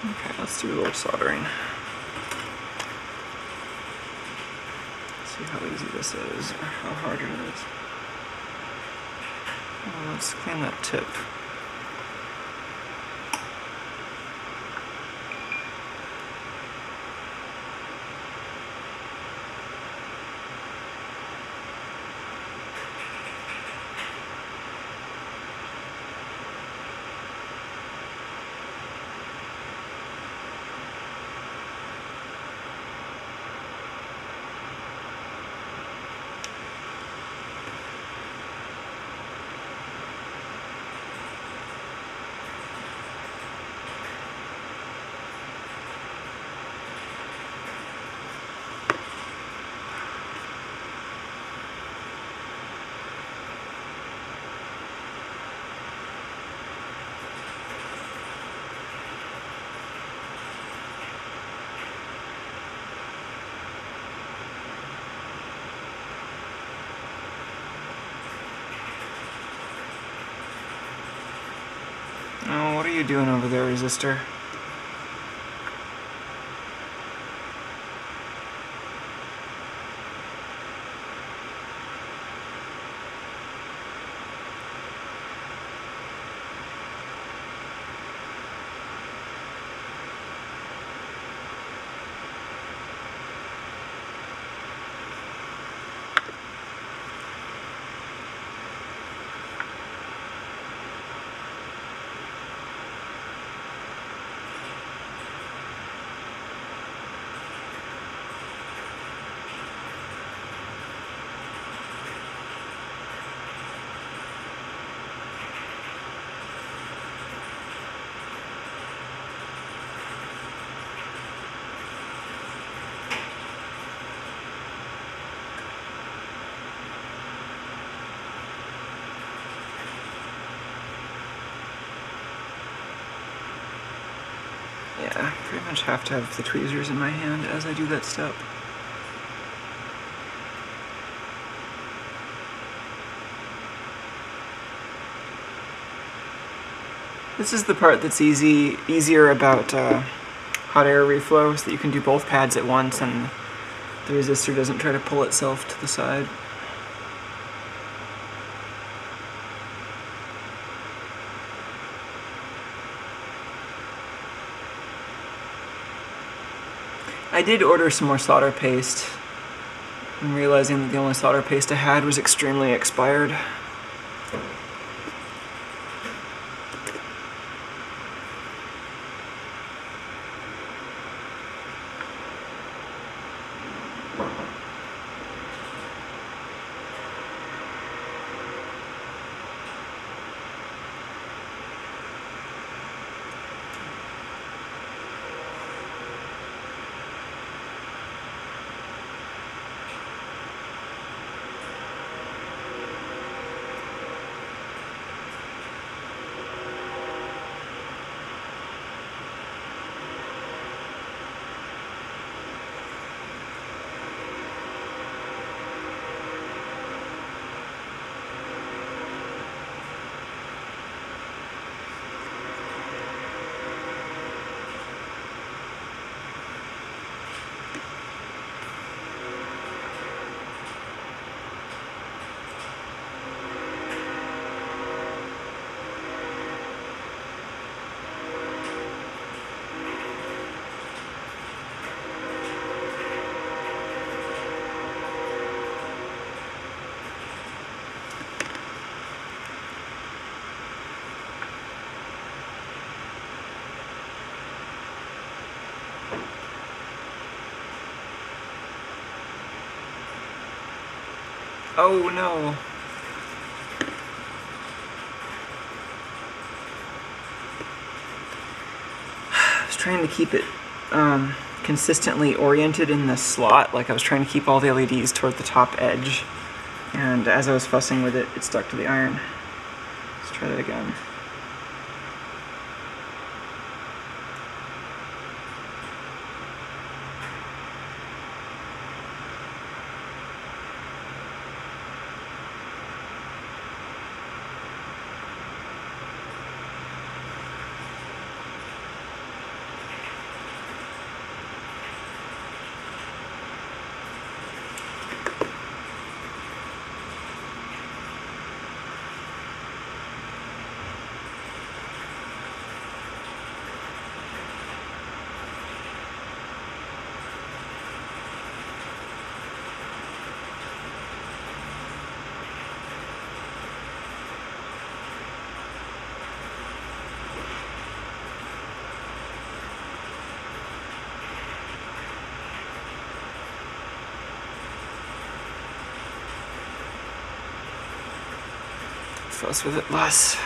Okay, let's do a little soldering. See how easy this is, or how hard it is. Well, let's clean that tip. Oh, what are you doing over there, resistor? Yeah, I pretty much have to have the tweezers in my hand as I do that step. This is the part that's easier about hot air reflow, so that you can do both pads at once and the resistor doesn't try to pull itself to the side. I did order some more solder paste, and realizing that the only solder paste I had was extremely expired. Oh no. I was trying to keep it consistently oriented in the slot, like I was trying to keep all the LEDs toward the top edge, and as I was fussing with it, it stuck to the iron. Let's try that again. Fuss with it less.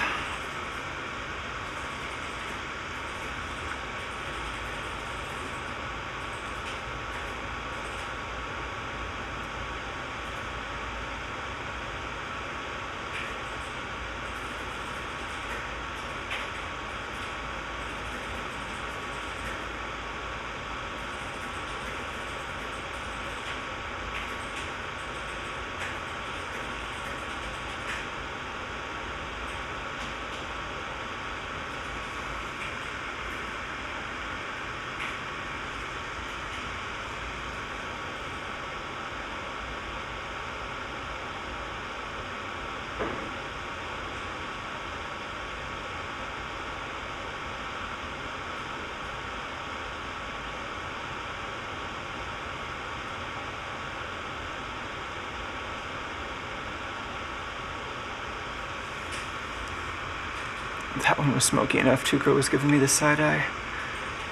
That one was smoky enough. Tuco was giving me the side eye,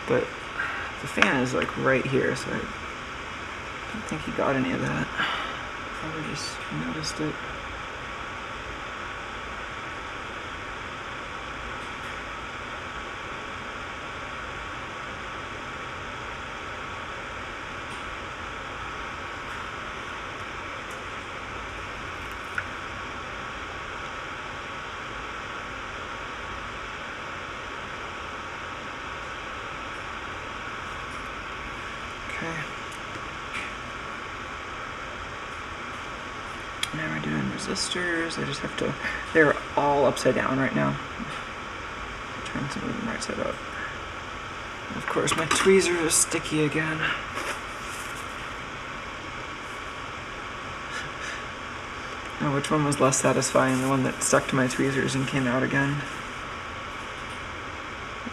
but the fan is like right here, so I don't think he got any of that. Probably just noticed it. Now we're doing resistors. I just have to, they're all upside down right now. I'm trying to move them right side up. And of course my tweezers are sticky again. Now which one was less satisfying? The one that stuck to my tweezers and came out again?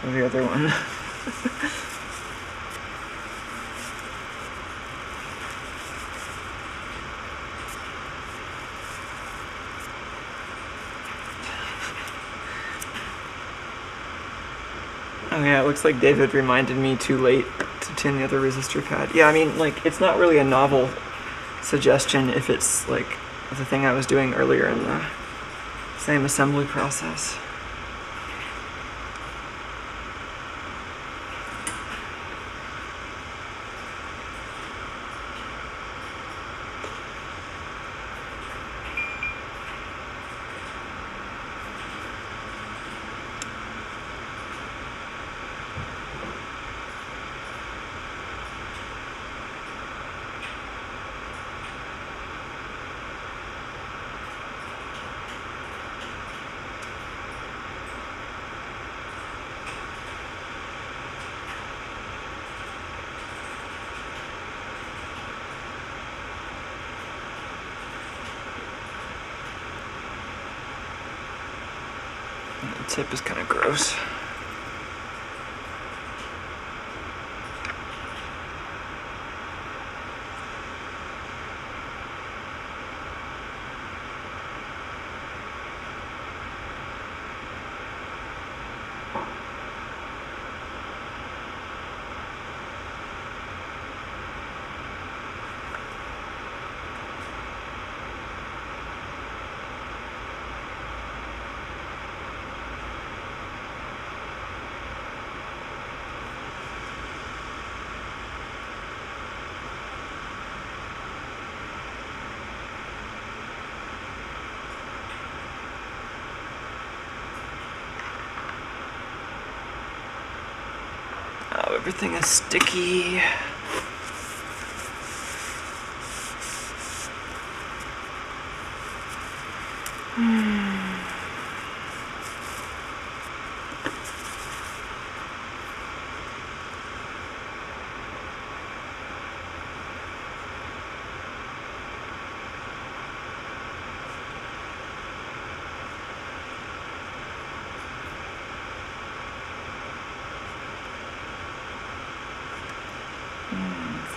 Or the other one? Oh yeah, it looks like David reminded me too late to tin the other resistor pad. Yeah, I mean, like, it's not really a novel suggestion if it's, like, the thing I was doing earlier in the same assembly process. The tip is kind of gross. everything is sticky.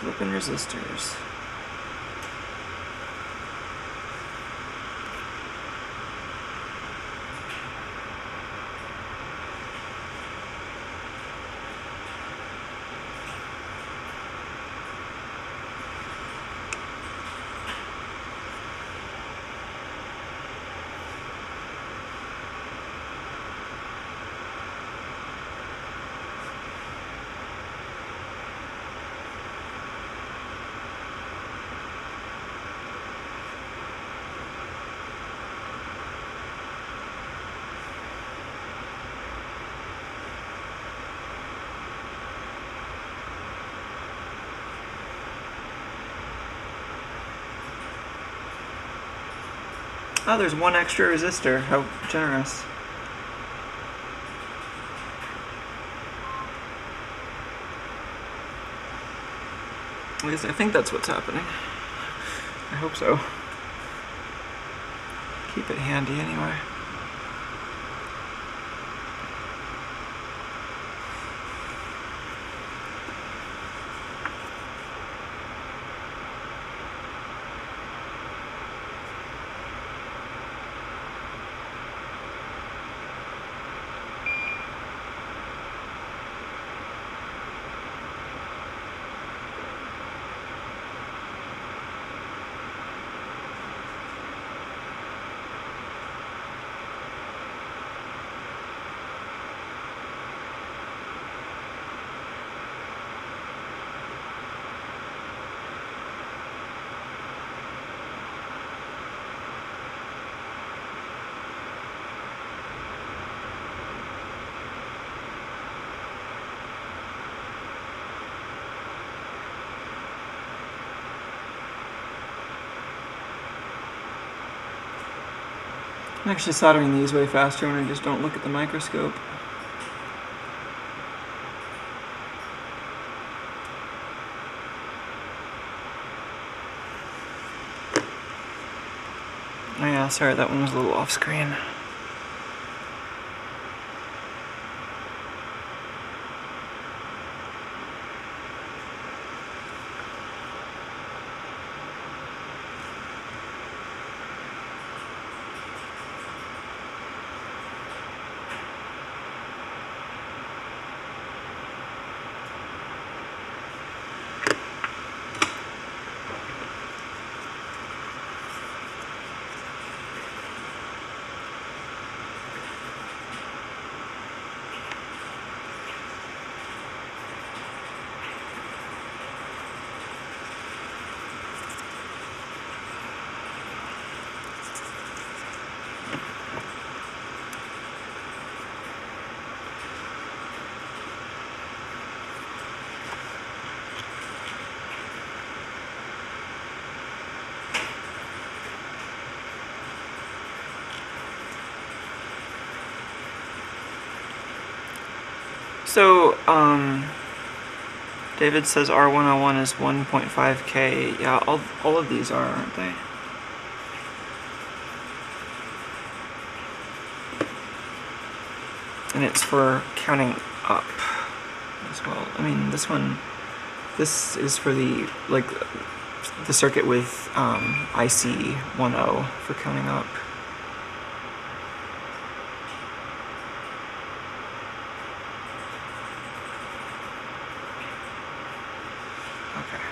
Flipping resistors. Oh, there's one extra resistor. How generous. At least I think that's what's happening. I hope so. Keep it handy anyway. I'm actually soldering these way faster when I just don't look at the microscope. Oh yeah, sorry, that one was a little off screen. So, David says R101 is 1.5K. Yeah, all of these are, aren't they? And it's for counting up as well. I mean, this is for the, like, the circuit with IC10 for counting up. Okay.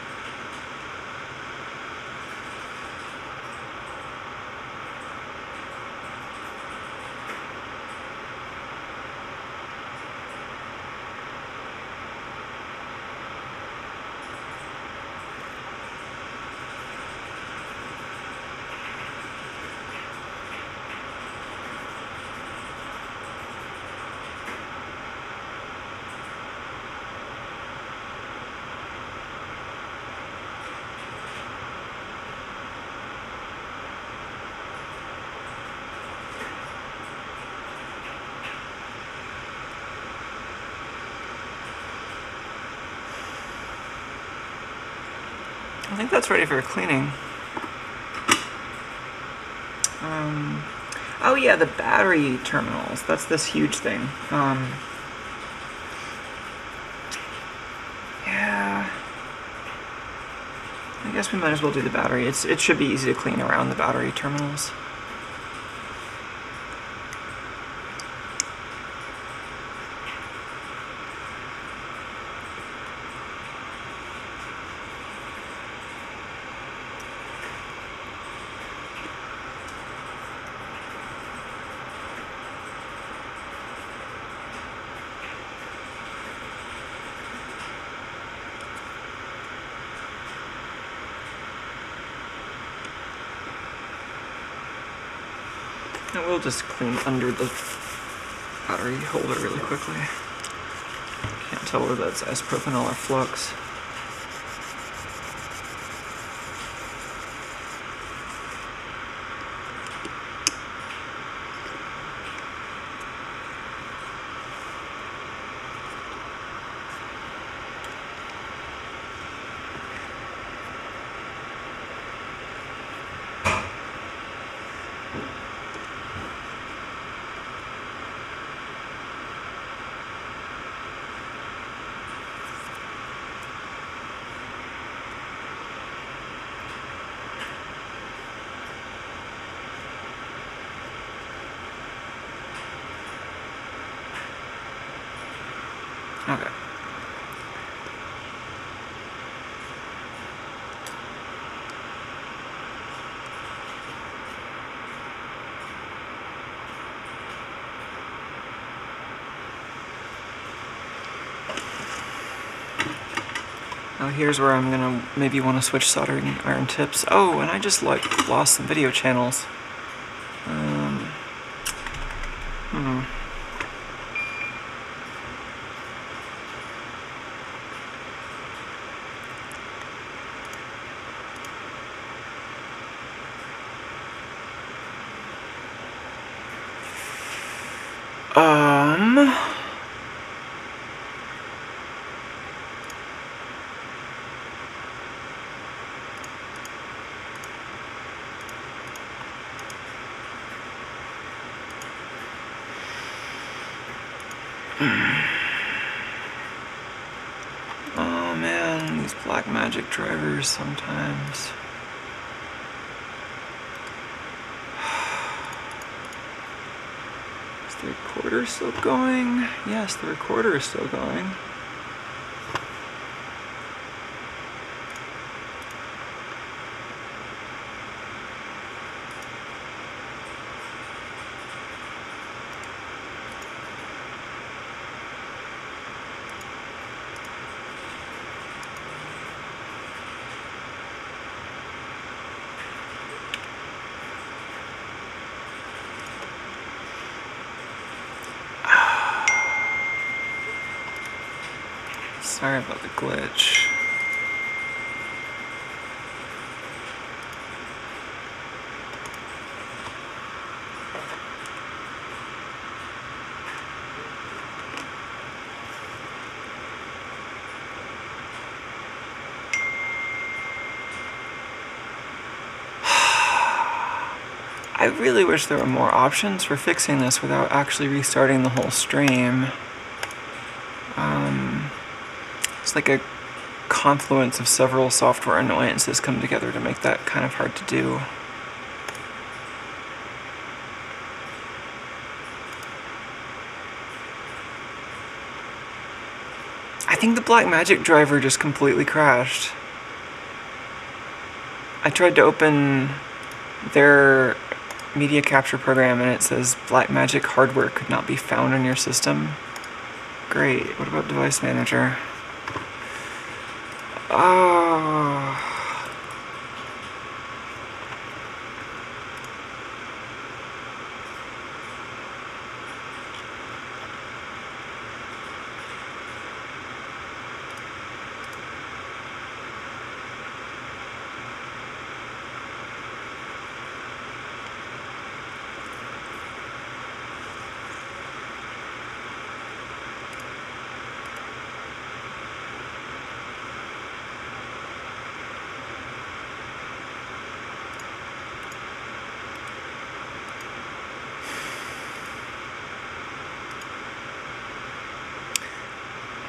I think that's ready for cleaning. Oh yeah, the battery terminals. That's this huge thing. Yeah. I guess we might as well do the battery. It should be easy to clean around the battery terminals. And we'll just clean under the battery holder really quickly. Can't tell whether that's isopropanol or flux. Okay. Now here's where I'm gonna maybe want to switch soldering iron tips. Oh, and I just like lost some video channels. Oh man, these black magic drivers sometimes. Is the recorder still going? Yes, the recorder is still going. Sorry about the glitch. I really wish there were more options for fixing this without actually restarting the whole stream. It's like a confluence of several software annoyances come together to make that kind of hard to do. I think the Blackmagic driver just completely crashed. I tried to open their media capture program and it says Blackmagic hardware could not be found on your system. Great, what about device manager? Oh.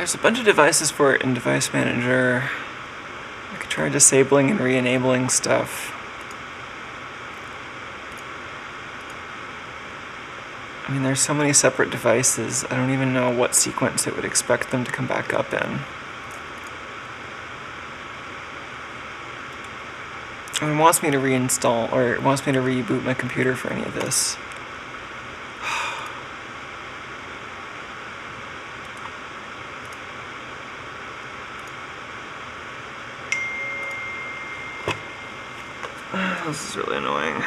There's a bunch of devices for it in Device Manager. I could try disabling and re-enabling stuff. I mean, there's so many separate devices, I don't even know what sequence it would expect them to come back up in. And it wants me to reinstall, or it wants me to reboot my computer for any of this. This is really annoying.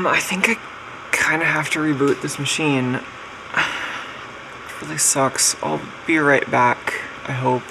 I think I kind of have to reboot this machine. It really sucks. I'll be right back, I hope.